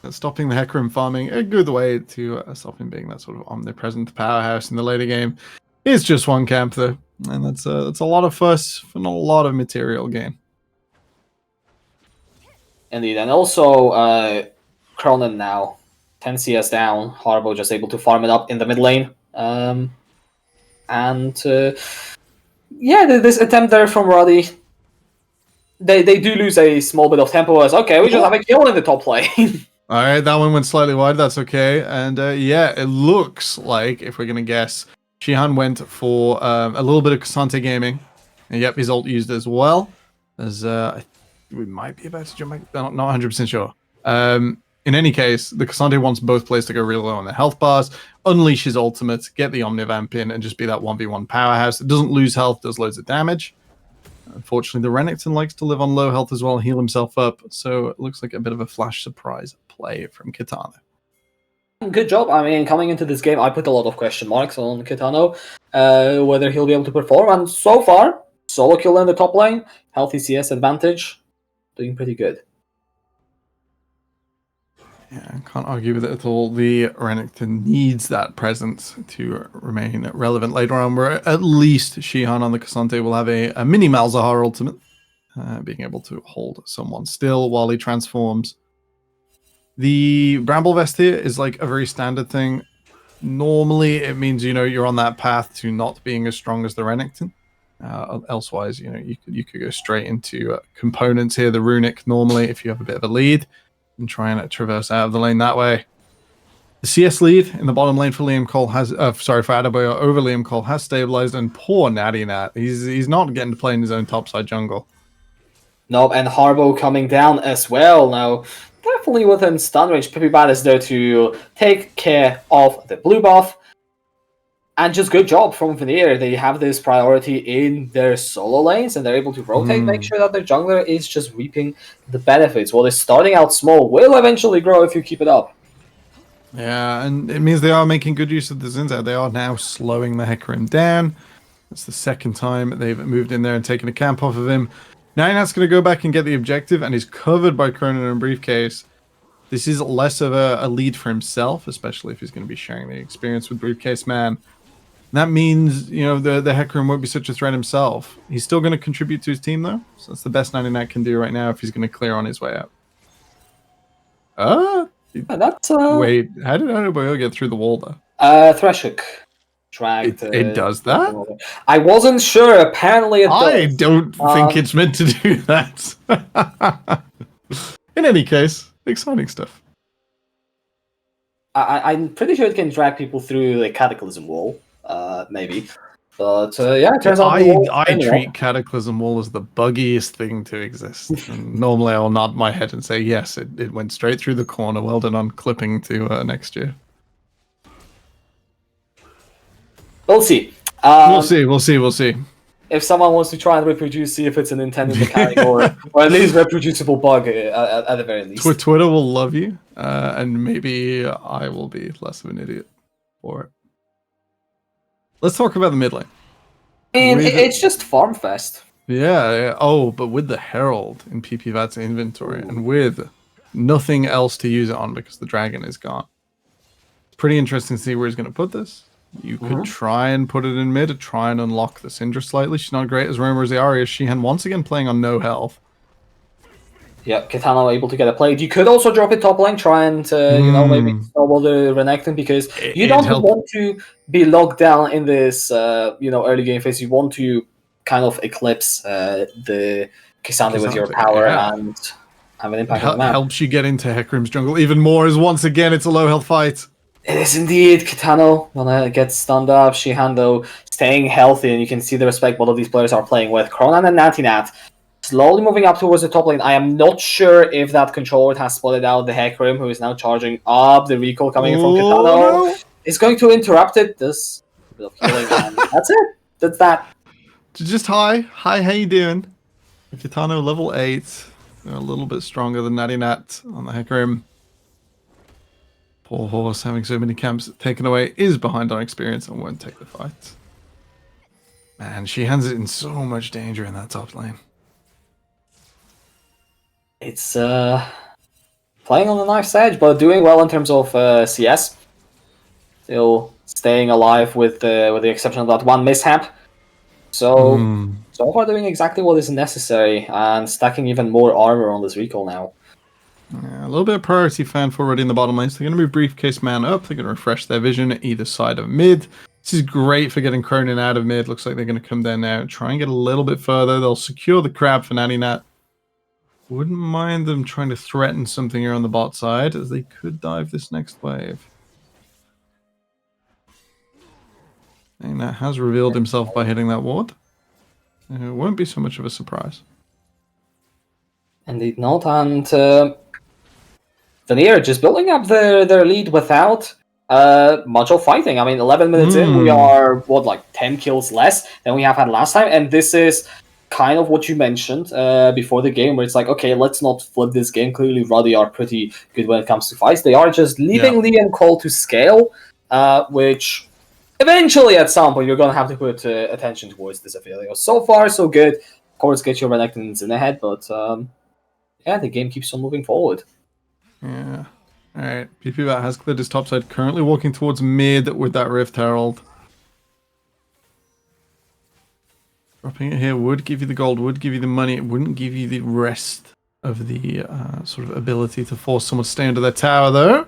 Stopping the Hecarim farming, a good way to stop him being that sort of omnipresent powerhouse in the later game. It's just one camp though, and that's a lot of fuss for not a lot of material gain. Indeed, and also Cronin now 10 CS down. Harbo just able to farm it up in the mid lane, and yeah, this attempt there from Roddy. They do lose a small bit of tempo as, okay, we just have a kill in the top lane. Alright, that one went slightly wide, that's okay. And yeah, it looks like, if we're going to guess, Shihan went for a little bit of Cassante gaming. And yep, his ult used as well. As we might be about to jump back, not 100% sure. In any case, the Cassante wants both players to go real low on their health bars, unleash his ultimate, get the Omnivamp in, and just be that 1v1 powerhouse. It doesn't lose health, does loads of damage. Unfortunately, the Renekton likes to live on low health as well and heal himself up, so it looks like a bit of a flash surprise play from Kitano. Good job. I mean, coming into this game, I put a lot of question marks on Kitano, whether he'll be able to perform, and so far, solo kill in the top lane, healthy CS advantage, doing pretty good. Yeah, I can't argue with it at all. The Renekton needs that presence to remain relevant later on, where at least Shihan on the Cassante will have a mini Malzahar ultimate, being able to hold someone still while he transforms. The Bramble Vest here is like a very standard thing. Normally, it means, you know, you're on that path to not being as strong as the Renekton. Elsewise, you know, you could go straight into components here, the Runic, normally, if you have a bit of a lead, and try and traverse out of the lane that way. The CS lead in the bottom lane for Liam Cole has, for Adebayo over Liam Cole has stabilized, and poor Natty Nat. He's not getting to play in his own topside jungle. Nope, and Harbo coming down as well. Now, definitely within stun range, PP-Bat is there to take care of the blue buff. And just good job from Veneer. They have this priority in their solo lanes, and they're able to rotate, make sure that their jungler is just reaping the benefits. While they're starting out small, will eventually grow if you keep it up. Yeah, and it means they are making good use of the Zinzao. They are now slowing the Hecarim down. It's the second time they've moved in there and taken a camp off of him. Now Nat's going to go back and get the objective, and he's covered by Cronin and Briefcase. This is less of a lead for himself, especially if he's going to be sharing the experience with Briefcase Man. That means, you know, the Hecarim won't be such a threat himself. He's still going to contribute to his team, though. So that's the best 99 can do right now if he's going to clear on his way out. That's Wait, how did Adebayo get through the wall, though? Thresh Hook. Dragged. It does that? I wasn't sure. Apparently it does. I don't think it's meant to do that. In any case, exciting stuff. I'm pretty sure it can drag people through the Cataclysm wall. Maybe. But yeah, it turns out I treat Cataclysm Wall as the buggiest thing to exist. And normally I will nod my head and say, yes, it went straight through the corner. Well done on clipping to next year. We'll see. We'll see. If someone wants to try and reproduce, see if it's an intended mechanic or at least reproducible bug at the very least. Twitter will love you, and maybe I will be less of an idiot for it. Let's talk about the mid lane. I mean, it's just Farm Fest. Yeah. Oh, but with the Herald in PP-Bat's inventory and with nothing else to use it on because the dragon is gone. It's pretty interesting to see where he's going to put this. You could try and put it in mid, try and unlock the Syndra slightly. She's not great as Roma as the Arya. Shihan once again playing on no health. Yeah, Kitana able to get a play. You could also drop it top lane, try and you know, maybe snowball the Renekton, because you don't want to be locked down in this you know, early game phase. You want to kind of eclipse the Cassandra with your power and have an impact on the map. Helps you get into Hecarim's jungle even more, as once again it's a low health fight. It is indeed. Kitano gonna get stunned up. Shihan, though, staying healthy, and you can see the respect both of these players are playing with. Kronan and Natinat slowly moving up towards the top lane. I am not sure if that controller has spotted out the Hecarim, who is now charging up. The recall coming in from Kitano no. is going to interrupt it. This bit of healing, and that's it. That's that. Just hi, how you doing? Kitano level 8, a little bit stronger than Natty Nat on the Hecarim. Poor horse having so many camps taken away is behind on experience and won't take the fight. Man, she hands it in so much danger in that top lane. It's playing on the knife's edge, but doing well in terms of CS. Still staying alive with the exception of that one mishap. So far doing exactly what is necessary and stacking even more armor on this recall now. Yeah, a little bit of priority fan for already in the bottom lane. So they're going to be briefcase man up. They're going to refresh their vision at either side of mid. This is great for getting Cronin out of mid. Looks like they're going to come down now and try and get a little bit further. They'll secure the crab for Natty Nat. Wouldn't mind them trying to threaten something here on the bot side, as they could dive this next wave. And that has revealed himself by hitting that ward. It won't be so much of a surprise. Indeed not, and Veneer just building up their lead without much of fighting. I mean, 11 minutes in, we are, like 10 kills less than we have had last time, and this is kind of what you mentioned before the game, where it's like, okay, let's not flip this game. Clearly, Ruddy are pretty good when it comes to fights. They are just leaving Lee and Cole to scale, which eventually, at some point, you're going to have to put attention towards this affiliate. So far, so good. Of course, get your Renekton's in ahead, but yeah, the game keeps on moving forward. Yeah. Alright, PP has cleared his top side, currently walking towards mid with that Rift Herald. Dropping it here would give you the gold, would give you the money, it wouldn't give you the rest of the sort of ability to force someone to stay under their tower, though.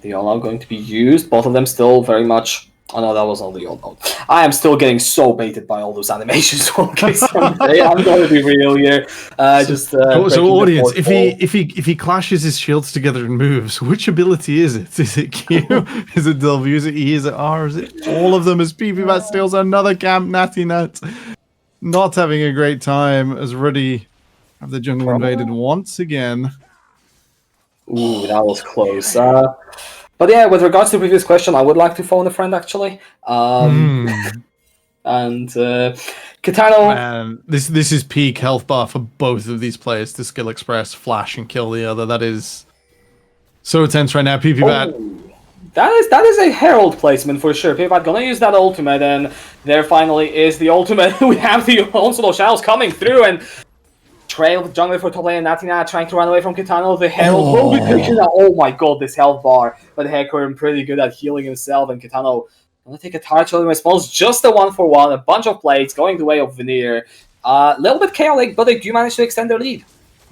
The all-out going to be used, both of them still very much... Oh no, that was not the all-out. I am still getting so baited by all those animations. Okay, I'm going to be real here. So audience, if he clashes his shields together and moves, which ability is it? Is it Q? Is it W? Is it E? Is it R? Is it all of them? As PP Bat steals another camp, Natty Nat not having a great time as Ruddy have the jungle invaded once again. Ooh, that was close. But yeah, with regards to the previous question, I would like to phone a friend, actually. And Kitano... Man, this is peak health bar for both of these players to skill express, flash, and kill the other. That is so tense right now. PP Bat. That is a Herald placement for sure. PP Bat gonna use that ultimate, and there finally is the ultimate. We have the Onslaught of Shadows coming through, and trail with jungler for top lane, and Natina trying to run away from Kitano. The Herald will be taken out. Oh my god, this health bar. But Hecarim pretty good at healing himself, and Kitano gonna take a target in response. Just a 1-for-1, a bunch of plates going the way of Veneer. A little bit chaotic, but they do manage to extend their lead.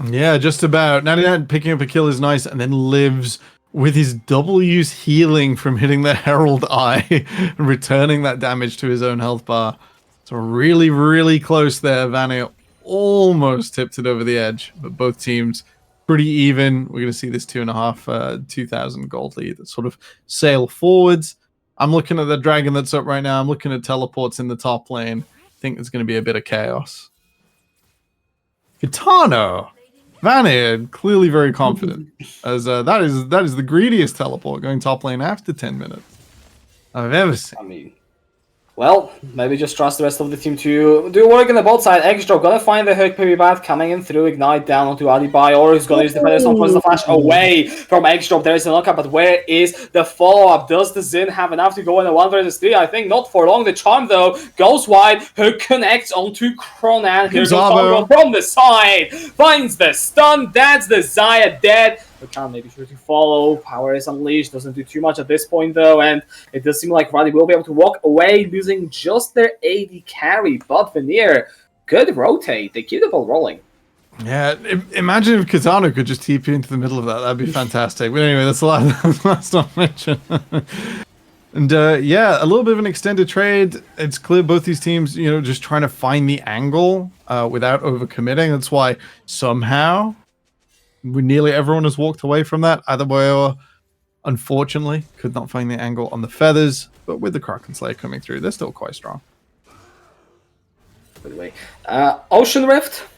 Yeah, just about. Natina picking up a kill is nice, and then lives with his double use healing from hitting the Herald Eye and returning that damage to his own health bar. So really, really close there. Vanny almost tipped it over the edge, but both teams pretty even. We're going to see this 2,000 gold lead sort of sail forwards. I'm looking at the dragon that's up right now. I'm looking at teleports in the top lane. I think there's going to be a bit of chaos. Kitano, Vanny, clearly very confident, as that is the greediest teleport going top lane after 10 minutes I've ever seen. I mean, well, maybe just trust the rest of the team to do work on the bot side. X-Drop gonna find the hook, PP Bat coming in through, ignite down onto Adibai, or he's gonna use the Featherstone for the flash away from X-Drop. There is a knockup, but where is the follow-up? Does the Xin have enough to go in a 1 versus 3? I think not for long. The charm, though, goes wide. Hook connects onto Kronan. Here goes Argo from the side. Finds the stun. That's the Xayah dead. The charm may be sure to follow. Power is unleashed. Doesn't do too much at this point, though. And it does seem like Ruddy will be able to walk away, losing just their AD carry. But Veneer could rotate. They keep the ball rolling. Yeah, imagine if Kitano could just TP into the middle of that. That'd be fantastic. But anyway, that's the last not mention. And yeah, a little bit of an extended trade. It's clear both these teams, just trying to find the angle without overcommitting. That's why somehow nearly everyone has walked away from that, either way or Unfortunately, could not find the angle on the feathers, but with the Kraken Slayer coming through, they're still quite strong. By the way, Ocean Rift.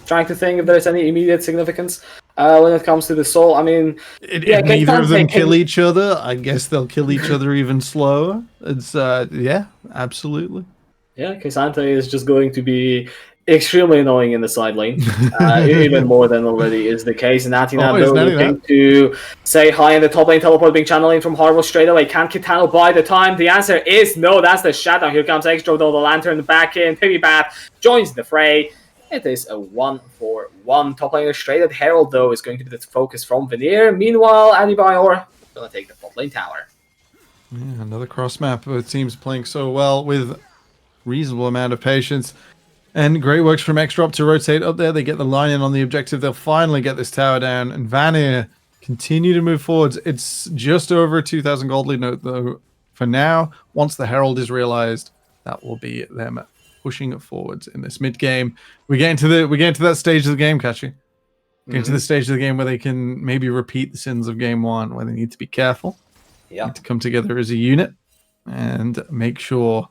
Trying to think if there's any immediate significance when it comes to the soul. I mean, If neither of them kill each other, I guess they'll kill each other even slower. It's yeah, absolutely. Yeah, Cassante is just going to be extremely annoying in the side lane, even more than already is the case. Natina though looking to say hi in the top lane, teleport being channeled in from Harbour straight away. Can Kitano buy the time? The answer is no. That's the shutdown. Here comes Extra though, the Lantern back in. Pipibat joins the fray. It is a 1-for-1 top laner straight at Herald though is going to be the focus from Veneer. Meanwhile, Adebayor gonna take the top lane tower. Yeah, another cross map. Both teams playing so well with reasonable amount of patience. And great works from X-Drop to rotate up there. They get the line in on the objective. They'll finally get this tower down. And Vanir continue to move forwards. It's just over 2,000 gold lead note though. For now, once the Herald is realized, that will be them pushing it forwards in this mid game. We get into that stage of the game, Kachi. Get to the stage of the game where they can maybe repeat the sins of game one, where they need to be careful. Yeah. Need to come together as a unit and make sure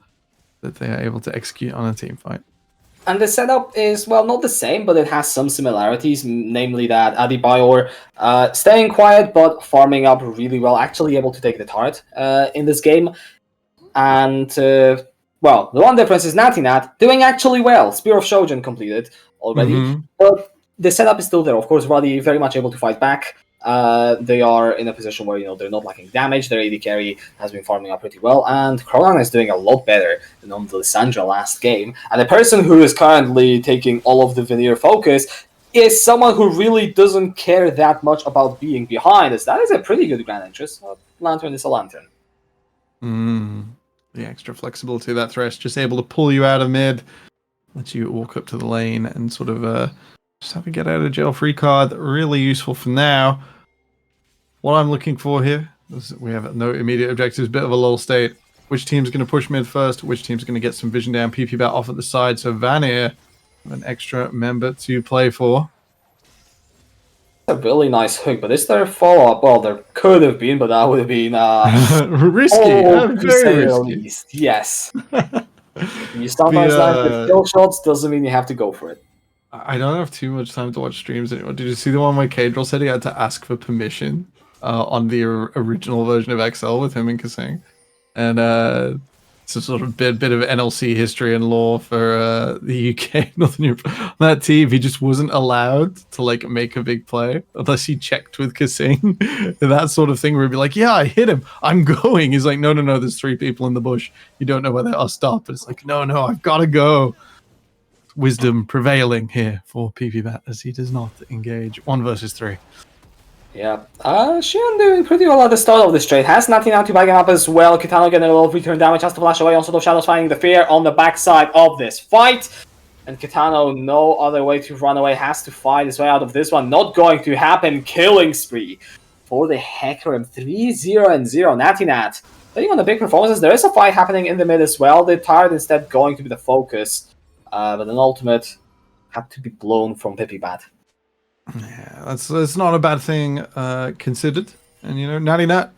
that they are able to execute on a team fight. And the setup is, well, not the same, but it has some similarities, namely that Adebayor staying quiet but farming up really well, actually able to take the turret in this game. And, well, the one difference is Natinat doing actually well. Spear of Shojin completed already, but the setup is still there. Of course, Ruddy very much able to fight back. They are in a position where, you know, they're not lacking damage. Their AD carry has been farming up pretty well, and Kronan is doing a lot better than on the Lissandra last game. And the person who is currently taking all of the Veneer focus is someone who really doesn't care that much about being behind, as that is a pretty good Grand Entrance. Lantern is a Lantern. The extra flexibility of that Thresh, just able to pull you out of mid, let you walk up to the lane and sort of just have a get out of jail free card. Really useful for now. What I'm looking for here is we have no immediate objectives, bit of a lull state. Which team's going to push mid first? Which team's going to get some vision down? PP bat off at the side. So Vanir, an extra member to play for. A really nice hook, but is there a follow-up? Well, there could have been, but that would have been risky. Very risky. Least. Yes. You sometimes land with kill shots, doesn't mean you have to go for it. I don't have too much time to watch streams anymore. Did you see the one where Kadril said he had to ask for permission on the original version of XL with him and Kasing? And it's a sort of bit of NLC history and lore for the UK, Northern Europe. On that team, he just wasn't allowed to like make a big play unless he checked with Kasing. And that sort of thing where he'd be like, yeah, I hit him. I'm going. He's like, no, there's 3 people in the bush. You don't know where they are. Stop. It's like, no, I've got to go. Wisdom prevailing here for PPBat as he does not engage 1 versus 3. Yeah, Shion doing pretty well at the start of this trade. Has nothing out to back him up as well. Kitano getting a lot of return damage, has to flash away. Also, the Shadows finding the fear on the backside of this fight. And Kitano, no other way to run away, has to fight his way out of this one. Not going to happen. Killing spree for the Hecarim. 3-0-0. Natinat playing on the big performances. There is a fight happening in the mid as well. The turret instead going to be the focus. But an ultimate had to be blown from Pipibat. Yeah, that's not a bad thing considered. And you know, Natty Nat,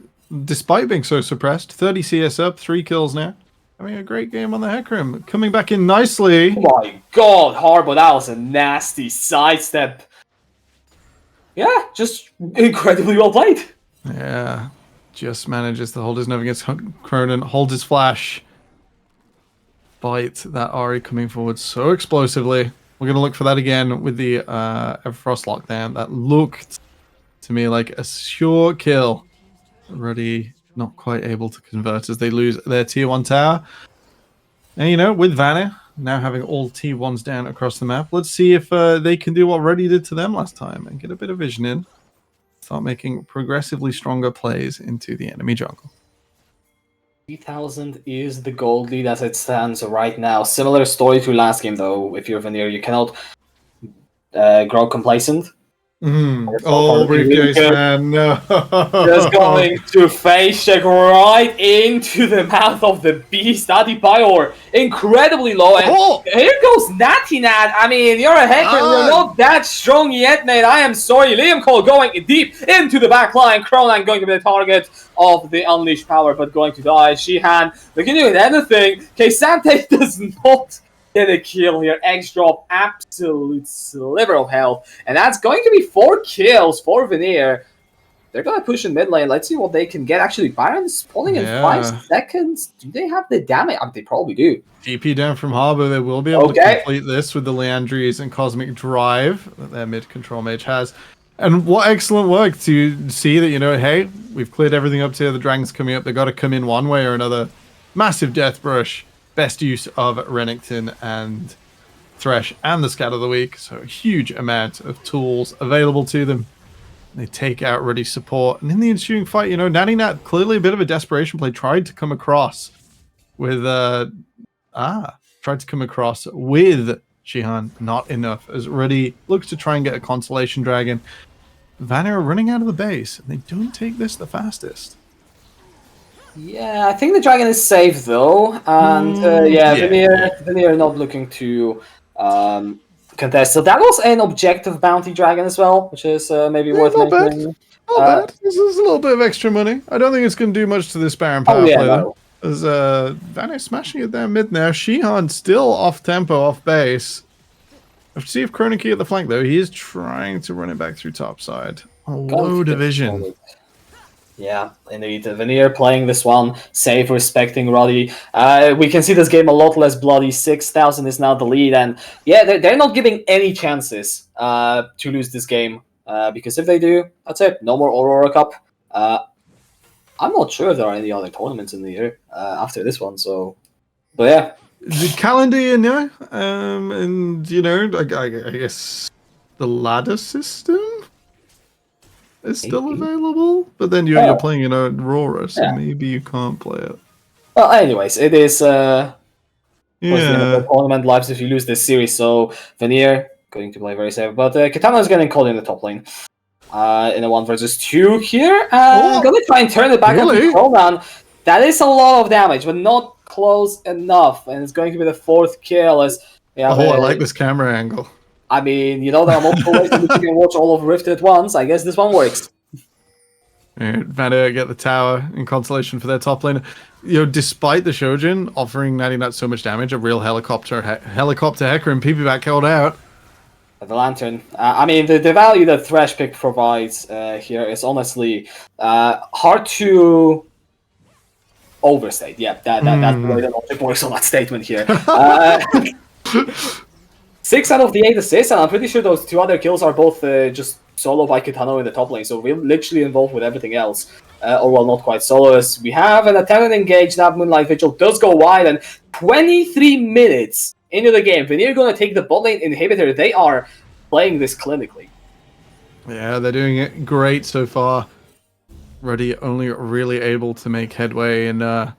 despite being so suppressed, 30 CS up, 3 kills now. Having a great game on the Hecarim. Coming back in nicely. Oh my god, Harbour, that was a nasty sidestep. Yeah, just incredibly well played. Yeah, just manages to hold his nerve against Cronin, hold his flash. Bite that Ari coming forward so explosively. We're going to look for that again with the Everfrost lockdown. That looked to me like a sure kill. Already not quite able to convert as they lose their tier 1 tower. And you know, with Vanna now having all T1s down across the map, let's see if they can do what Ruddy did to them last time and get a bit of vision in. Start making progressively stronger plays into the enemy jungle. 3,000 is the gold lead as it stands right now. Similar story to last game, though. If you're Veneer, you cannot grow complacent. Oh, briefcase man, no. Just going to face check right into the mouth of the beast. Adebayor incredibly low. And here goes Natty Nat. I mean, you're a hacker. You're not that strong yet, mate. I am sorry. Liam Cole going deep into the back line. Cronan going to be the target of the unleashed power, but going to die. Shihan looking to do anything. Sante does not get a kill here. X drop, absolute sliver of health. And that's going to be 4 kills for Veneer. They're going to push in mid lane. Let's see what they can get. Actually, Byron's spawning in 5 seconds. Do they have the damage? I mean, they probably do. DP down from Harbor. They will be able to complete this with the Leandries and Cosmic Drive that their mid control mage has. And what excellent work to see that, you know, hey, we've cleared everything up here. The Dragon's coming up. They've got to come in one way or another. Massive death brush. Best use of Renekton and Thresh and the Scat of the Week. So a huge amount of tools available to them. They take out ready support. And in the ensuing fight, you know, Natty Nat, clearly a bit of a desperation play, tried to come across with Shihan. Not enough. As Ready looks to try and get a Constellation Dragon. Vanner running out of the base. And they don't take this the fastest. Yeah, I think the dragon is safe though, and Veneer not looking to contest. So that was an objective bounty dragon as well, which is maybe worth mentioning. Not bad. This is a little bit of extra money. I don't think it's going to do much to this Baron power play though. As Vanner smashing it down mid now. Shihan still off tempo, off base. Let's see if Kroniki at the flank though. He is trying to run it back through top side. A low division. Yeah, indeed. Veneer playing this one, safe, respecting Roddy. We can see this game a lot less bloody. 6,000 is now the lead, and yeah, they're not giving any chances to lose this game, because if they do, that's it. No more Aurora Cup. I'm not sure if there are any other tournaments in the year after this one, so... But yeah. The calendar year now, and, you know, I guess the ladder system is still available, but then you're playing in Aurora, so maybe you can't play it. Well, anyways, it is the tournament lives if you lose this series, so Veneer going to play very safe, but Kitana is getting caught in the top lane in a 1 versus 2 here, and gonna try and turn it back up to Cronan. That is a lot of damage, but not close enough, and it's going to be the 4th kill as I like this camera angle. I mean, you know, there are multiple ways in which you can watch all of Rift at once. I guess this one works. Vanner get the tower in consolation for their top lane. You know, despite the Shojin offering Natty Nat so much damage, a real helicopter hacker and PP back held out. The Lantern. I mean, the value that Thresh pick provides here is honestly hard to overstate. Yeah, that's the way that logic works on that statement here. 6 out of the 8 assists, and I'm pretty sure those 2 other kills are both just solo by Kitano in the top lane, so we're literally involved with everything else. Or well, not quite solo, as we have an attempted engage. That Moonlight Vigil does go wide, and 23 minutes into the game, Veneer going to take the bot lane inhibitor. They are playing this clinically. Yeah, they're doing it great so far. Ruddy only really able to make headway in 1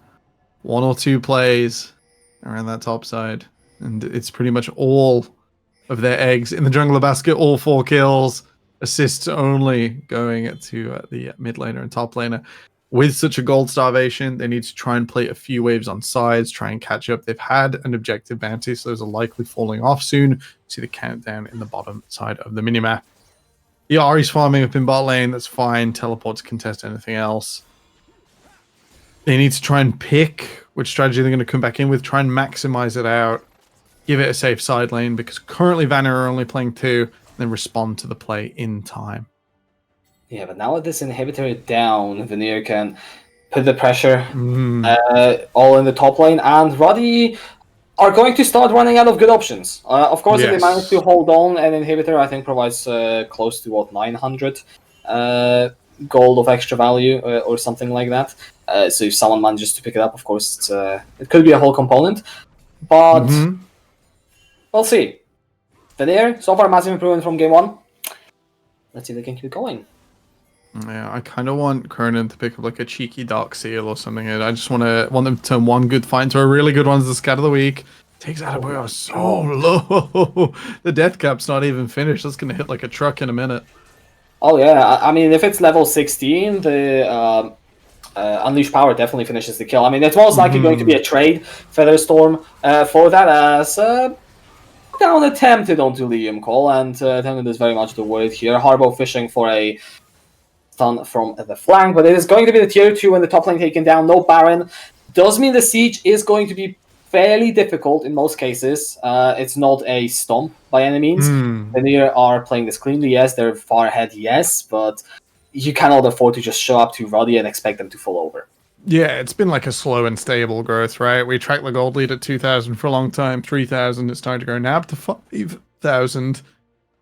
or 2 plays around that top side. And it's pretty much all of their eggs in the jungler basket, all 4 kills, assists only going to the mid laner and top laner. With such a gold starvation, they need to try and play a few waves on sides, try and catch up. They've had an objective bounty, so those are likely falling off soon. See the countdown in the bottom side of the minimap. Yari's farming up in bot lane, that's fine. Teleports contest anything else. They need to try and pick which strategy they're going to come back in with, try and maximize it out. Give it a safe side lane, because currently Vanner are only playing 2, then respond to the play in time. Yeah, but now with this inhibitor down, Veneer can put the pressure all in the top lane, and Roddy are going to start running out of good options. Of course, if they manage to hold on, an inhibitor I think provides close to 900 gold of extra value or something like that. So if someone manages to pick it up, of course, it could be a whole component. But we'll see. Veneer, so far massive improvement from game 1. Let's see if they can keep going. Yeah, I kind of want Kernan to pick up like a cheeky Dark Seal or something. I just want them to turn one good fight into a really good one as the Scat of the Week. Takes Adebayo so low. The death cap's not even finished. That's going to hit like a truck in a minute. Oh yeah, I mean, if it's level 16, the Unleash Power definitely finishes the kill. I mean, it's most likely going to be a trade Featherstorm for that, as down attempted onto Liam Cole, and Attempted is very much the word here. Harbo fishing for a stun from the flank, but it is going to be the tier 2 and the top lane taken down. No Baron. Does mean the siege is going to be fairly difficult in most cases. It's not a stomp by any means. Veneer are playing this cleanly, yes. They're far ahead, yes, but you cannot afford to just show up to Ruddy and expect them to fall over. Yeah, it's been like a slow and stable growth, right? We tracked the gold lead at 2,000 for a long time, 3,000. It's time to go now up to 5,000.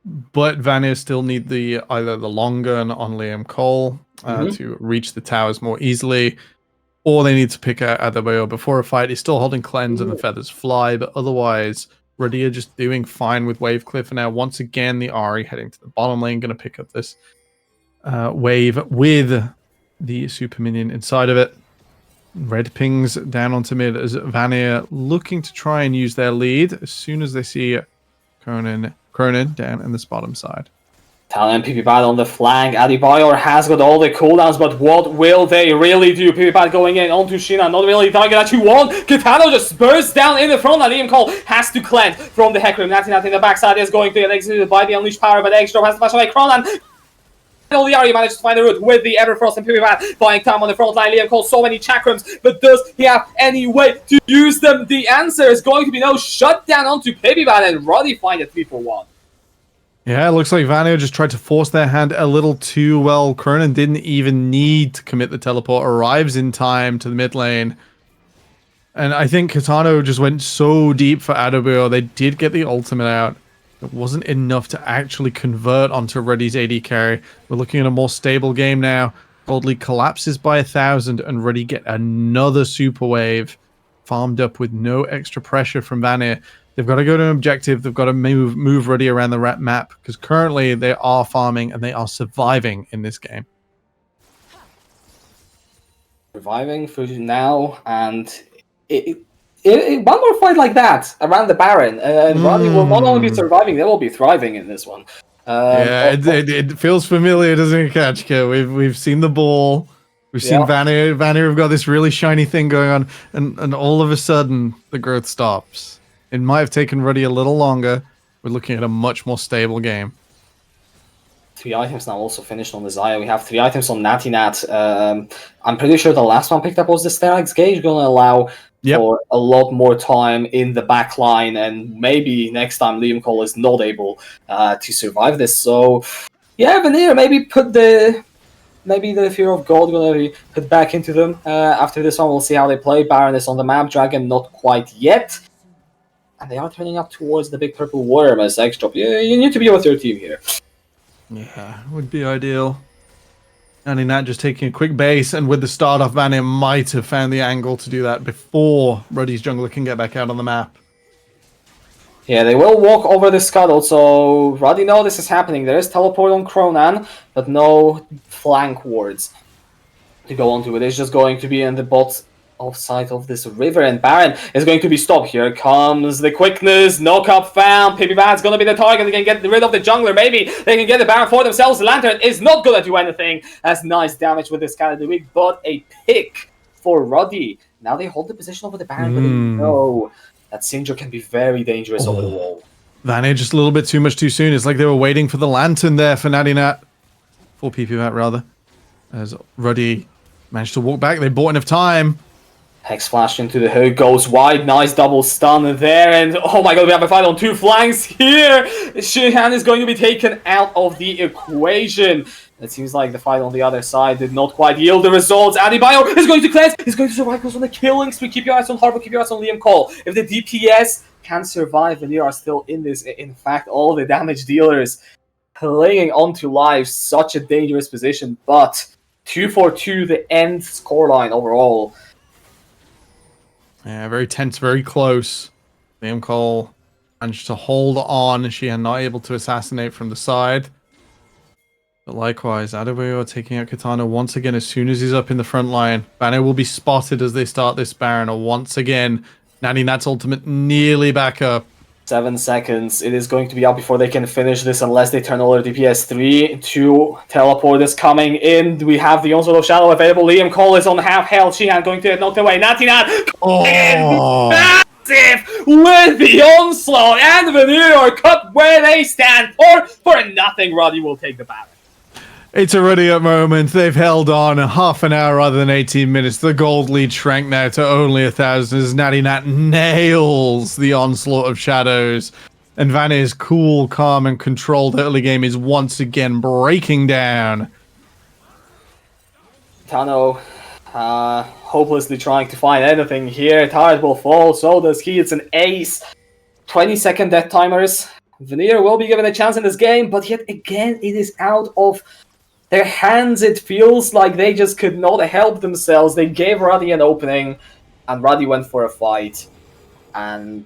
But Vanir still need either the long gun on Liam Cole to reach the towers more easily, or they need to pick out Adebayo before a fight. He's still holding Cleanse and the Feathers Fly, but otherwise, Radia just doing fine with Wave Cliff. And now, once again, the Ahri heading to the bottom lane, going to pick up this wave with the Super Minion inside of it. Red pings down onto mid as Vanir looking to try and use their lead as soon as they see Cronin down in this bottom side. Talon PPBad on the flank. Adebayor has got all the cooldowns, but what will they really do? PPBad going in onto Sheena, not really target that you want. Kitano just bursts down in the front, and Liam Cole has to cleanse from the Hecarim. Natinat in the backside is going to get executed by the Unleashed Power, but X-Drop has to flash away Cronan. Oliari managed to find the route with the Everfrost and PPBad buying time on the front line. Liam Cole so many chakrams, but does he have any way to use them? The answer is going to be no. Shutdown onto PPBad, and Roddy find a 3-for-1. Yeah, it looks like Vanir just tried to force their hand a little too well. Cronin didn't even need to commit the teleport, arrives in time to the mid lane. And I think Kitano just went so deep for Adebayo. They did get the ultimate out. It wasn't enough to actually convert onto Reddy's AD carry. We're looking at a more stable game now. Gold League collapses by 1,000 and Reddy get another super wave farmed up with no extra pressure from Vanir. They've got to go to an objective. They've got to move Ruddy around the map because currently they are farming and they are surviving in this game. Surviving for now, and one more fight like that around the Baron, and Ruddy will not only be surviving, they will be thriving in this one. Yeah, it feels familiar, doesn't it, Kachka? We've seen the ball. We've seen Vanir. Vanir have got this really shiny thing going on, and all of a sudden the growth stops. It might have taken Ruddy a little longer. We're looking at a much more stable game. 3 items now also finished on the Zaya. We have 3 items on Natinat. I'm pretty sure the last one picked up was the Sterak's Gauge, going to allow for a lot more time in the back line, and maybe next time Liam Cole is not able to survive this. So, yeah, Vanir, maybe the Fear of God going to be put back into them after this one. We'll see how they play. Baron is on the map. Dragon not quite yet. And they are turning up towards the big purple worm as X-Drop. Yeah, you need to be with your team here. Yeah, would be ideal. And in that, just taking a quick base, and with the start off, Vanir might have found the angle to do that before Ruddy's jungler can get back out on the map. Yeah, they will walk over the scuttle, so Ruddy knows this is happening. There is teleport on Cronan, but no flank wards to go onto it. It's just going to be in the bot offside of this river, and Baron is going to be stopped. Here comes the quickness, knock-up found. PPBad's going to be the target. They can get rid of the jungler. Maybe they can get the Baron for themselves. The Lantern is not going to do anything. That's nice damage with this Scatter the Weak, but a pick for Ruddy. Now they hold the position over the Baron, but they know that Sindra can be very dangerous over the wall. Vanir just a little bit too much too soon. It's like they were waiting for the Lantern there for Natinat. For PPBad, rather. As Ruddy managed to walk back. They bought enough time. Hex flash into the hook, goes wide, nice double stun there, and oh my god, we have a fight on 2 flanks here! Shihan is going to be taken out of the equation. It seems like the fight on the other side did not quite yield the results. Adebayo is going to cleanse, he's going to survive, goes on the killing spree. Keep your eyes on Harbour, keep your eyes on Liam Cole. If the DPS can survive, and they are still in this, in fact, all the damage dealers clinging onto life, such a dangerous position, but 2-4-2, the end scoreline overall. Yeah, very tense, very close. Liam Cole managed to hold on. She had not able to assassinate from the side. But likewise, Adebayo taking out Kitano once again as soon as he's up in the front line. Banner will be spotted as they start this Baron once again. Natinat's ultimate nearly back up. 7 seconds. It is going to be up before they can finish this unless they turn over DPS 3. 2 teleporters coming in. We have the onslaught of shadow available. Liam Cole is on half health. Shihan going to get knocked away. 99 massive with the onslaught, and the New York Cup where they stand for nothing. Roddy will take the battle. It's a ready up moment. They've held on half an hour rather than 18 minutes. The gold lead shrank now to only 1,000 as Natty Nat nails the onslaught of shadows. And Vanny's cool, calm, and controlled early game is once again breaking down. Tano hopelessly trying to find anything here. Tyrant will fall, so does he. It's an ace. 20-second death timers. Veneer will be given a chance in this game, but yet again it is out of their hands. It feels like they just could not help themselves. They gave Roddy an opening, and Roddy went for a fight. And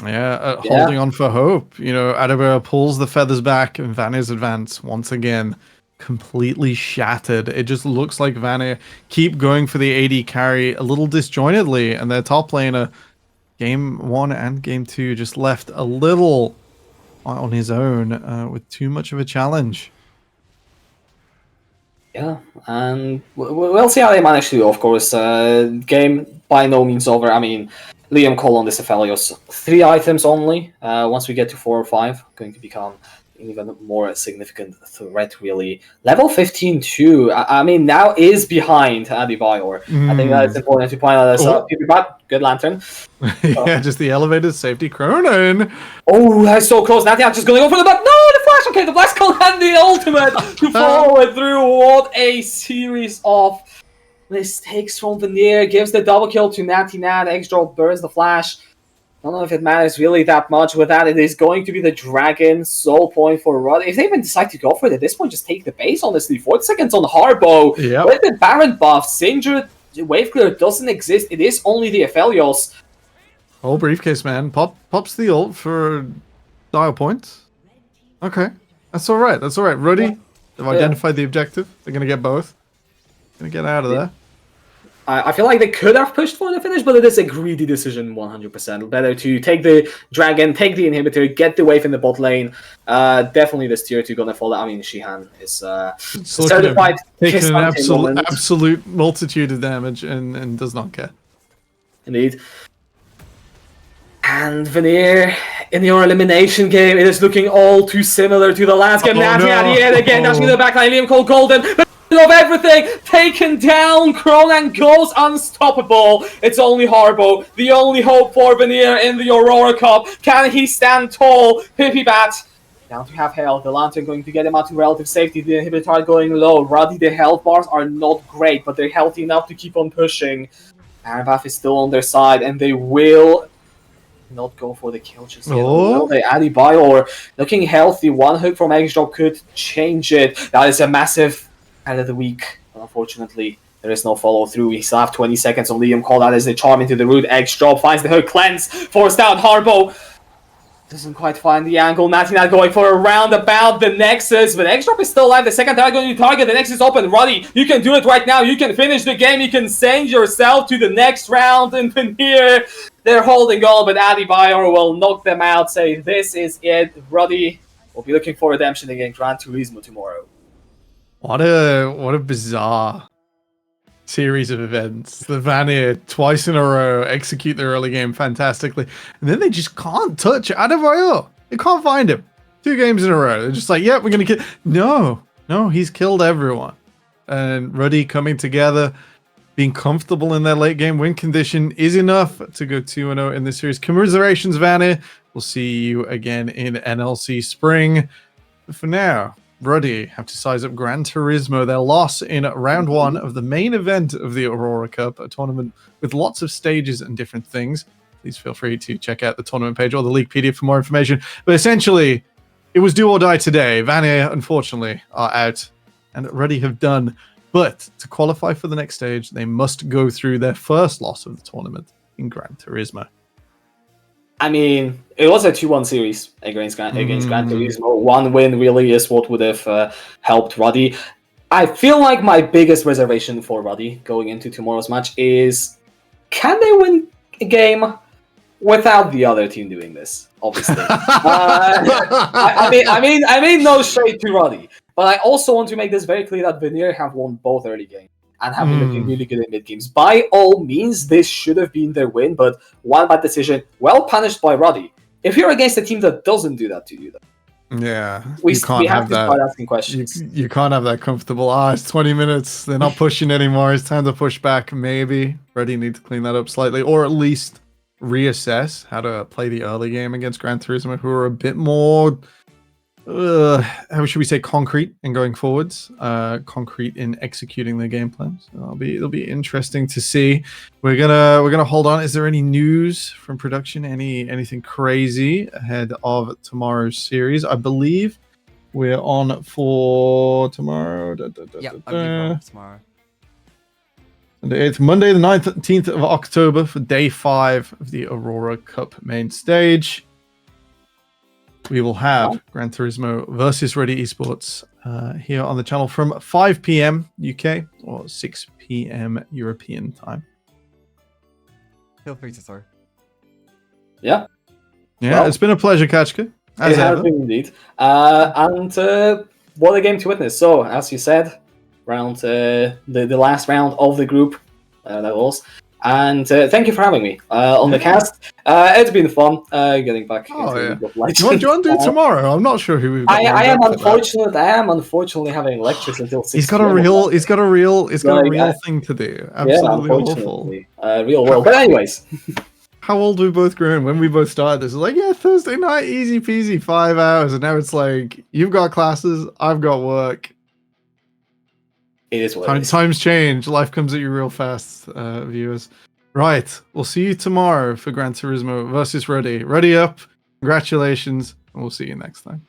holding on for hope. You know, Aurora pulls the feathers back, and Vanny's advance once again completely shattered. It just looks like Vanny keep going for the AD carry a little disjointedly, and their top laner, game 1 and game 2, just left a little on his own with too much of a challenge. Yeah, and we'll see how they manage to, of course. Game by no means over. I mean, Liam Cole on this Aphelios. 3 items only. Once we get to 4 or 5, going to become an even more significant threat, really. Level 15 too. I mean, now is behind Adebayor. I think that's important to point out. Good lantern. Yeah, just the elevated safety Cronin. Oh, that's so close. Natia just going over the back. No, the flash. Okay, the blast call and the ultimate to follow it through. What a series of mistakes from Veneer. Gives the double kill to Natty Nat. X-Drop burns the flash. I don't know if it matters really that much with that. It is going to be the Dragon soul point for Rod. If they even decide to go for it at this point, just take the base, honestly. 4 seconds on Harbo. Yep. With the Baron buff, Sindra wave clear doesn't exist. It is only the Aphelios. Oh, briefcase, man. Pops the ult for dial points. Okay. That's alright. That's alright. Ruddy, they've identified the objective. They're going to get both. Going to get out of there. I feel like they could have pushed for the finish, but it is a greedy decision 100%. Better to take the Dragon, take the inhibitor, get the wave in the bot lane. Definitely this tier 2 gonna fall. I mean, Shihan is certified. Taking an absolute multitude of damage and does not care. Indeed. And Veneer, in your elimination game, it is looking all too similar to the last game. Yet again, dashing to the backline, Liam Cole Golden. Of everything taken down, Cronan goes unstoppable. It's only Harbo, the only hope for Veneer in the Aurora Cup. Can he stand tall? Pippi Bat down to half health. The lantern going to get him out to relative safety. The inhibitor going low. Ruddy, the health bars are not great, but they're healthy enough to keep on pushing. Arabaf is still on their side, and they will not go for the kill just yet. Will they? Adebayor looking healthy. One hook from X-Drop could change it. That is a massive end of the week, but unfortunately there is no follow through. We still have 20 seconds on Liam Cole. That is the charm into the root. X-Drop finds the hook, cleanse, forced out. Harbo doesn't quite find the angle. Natty Nat going for a roundabout the Nexus, but X-Drop is still alive. The second target going to target. The Nexus open. Roddy, you can do it right now. You can finish the game. You can send yourself to the next round. And then here they're holding on, but Adebayor will knock them out. Say this is it. Roddy will be looking for redemption against Gran Turismo tomorrow. What a bizarre series of events. The Vanir twice in a row execute their early game fantastically, and then they just can't touch Adebayor. They can't find him. 2 games in a row. They're just like, yeah, we're gonna kill. No, he's killed everyone. And Ruddy coming together, being comfortable in their late game win condition is enough to go 2-0 in this series. Commiserations, Vanir. We'll see you again in NLC Spring. But for now, Ruddy have to size up Gran Turismo. Their loss in round 1 of the main event of the Aurora Cup, a tournament with lots of stages and different things. Please feel free to check out the tournament page or the Leaguepedia for more information. But essentially, it was do or die today. Vanir, unfortunately, are out, and Ruddy have done. But to qualify for the next stage, they must go through their first loss of the tournament in Gran Turismo. I mean, it was a 2-1 series against Gran Turismo. 1 win really is what would have helped Ruddy. I feel like my biggest reservation for Ruddy going into tomorrow's match is, can they win a game without the other team doing this, obviously. I mean, no shade to Roddy, but I also want to make this very clear that Veneer have won both early games and have been looking really good in mid games. By all means, this should have been their win, but one bad decision, well punished by Roddy. If you're against a team that doesn't do that to you, though, yeah, we you can't have have to that. start asking questions. You can't have that comfortable. It's 20 minutes. They're not pushing anymore. It's time to push back. Maybe Ready need to clean that up slightly, or at least reassess how to play the early game against Gran Turismo, who are a bit more, how should we say, concrete in going forwards, concrete in executing their game plans. It'll be interesting to see. We're gonna hold on. Is there any news from production? Anything crazy ahead of tomorrow's series? I believe we're on for tomorrow. Yeah, I believe we're on tomorrow. It's Monday the 19th of October for day 5 of the Aurora Cup main stage. We will have Gran Turismo versus Ready Esports here on the channel from 5 p.m. UK or 6 p.m. European time. Feel free to throw. Yeah. Yeah, it's been a pleasure, Kachka. It has been indeed. And what a game to witness. So, as you said, round the last round of the group, that was. And thank you for having me on the cast. It's been fun getting back into League of Legends. Do you want to do it tomorrow? I'm not sure who we've got. I am unfortunately having lectures until 6 He's got a real thing to do. Absolutely awful. Real world. But anyways. How old we both grown when we both started this? Like, yeah, Thursday night, easy peasy, 5 hours, and now it's like you've got classes, I've got work. It is what it is. Times change. Life comes at you real fast, viewers. Right. We'll see you tomorrow for Gran Turismo versus Ready. Ready up. Congratulations. And we'll see you next time.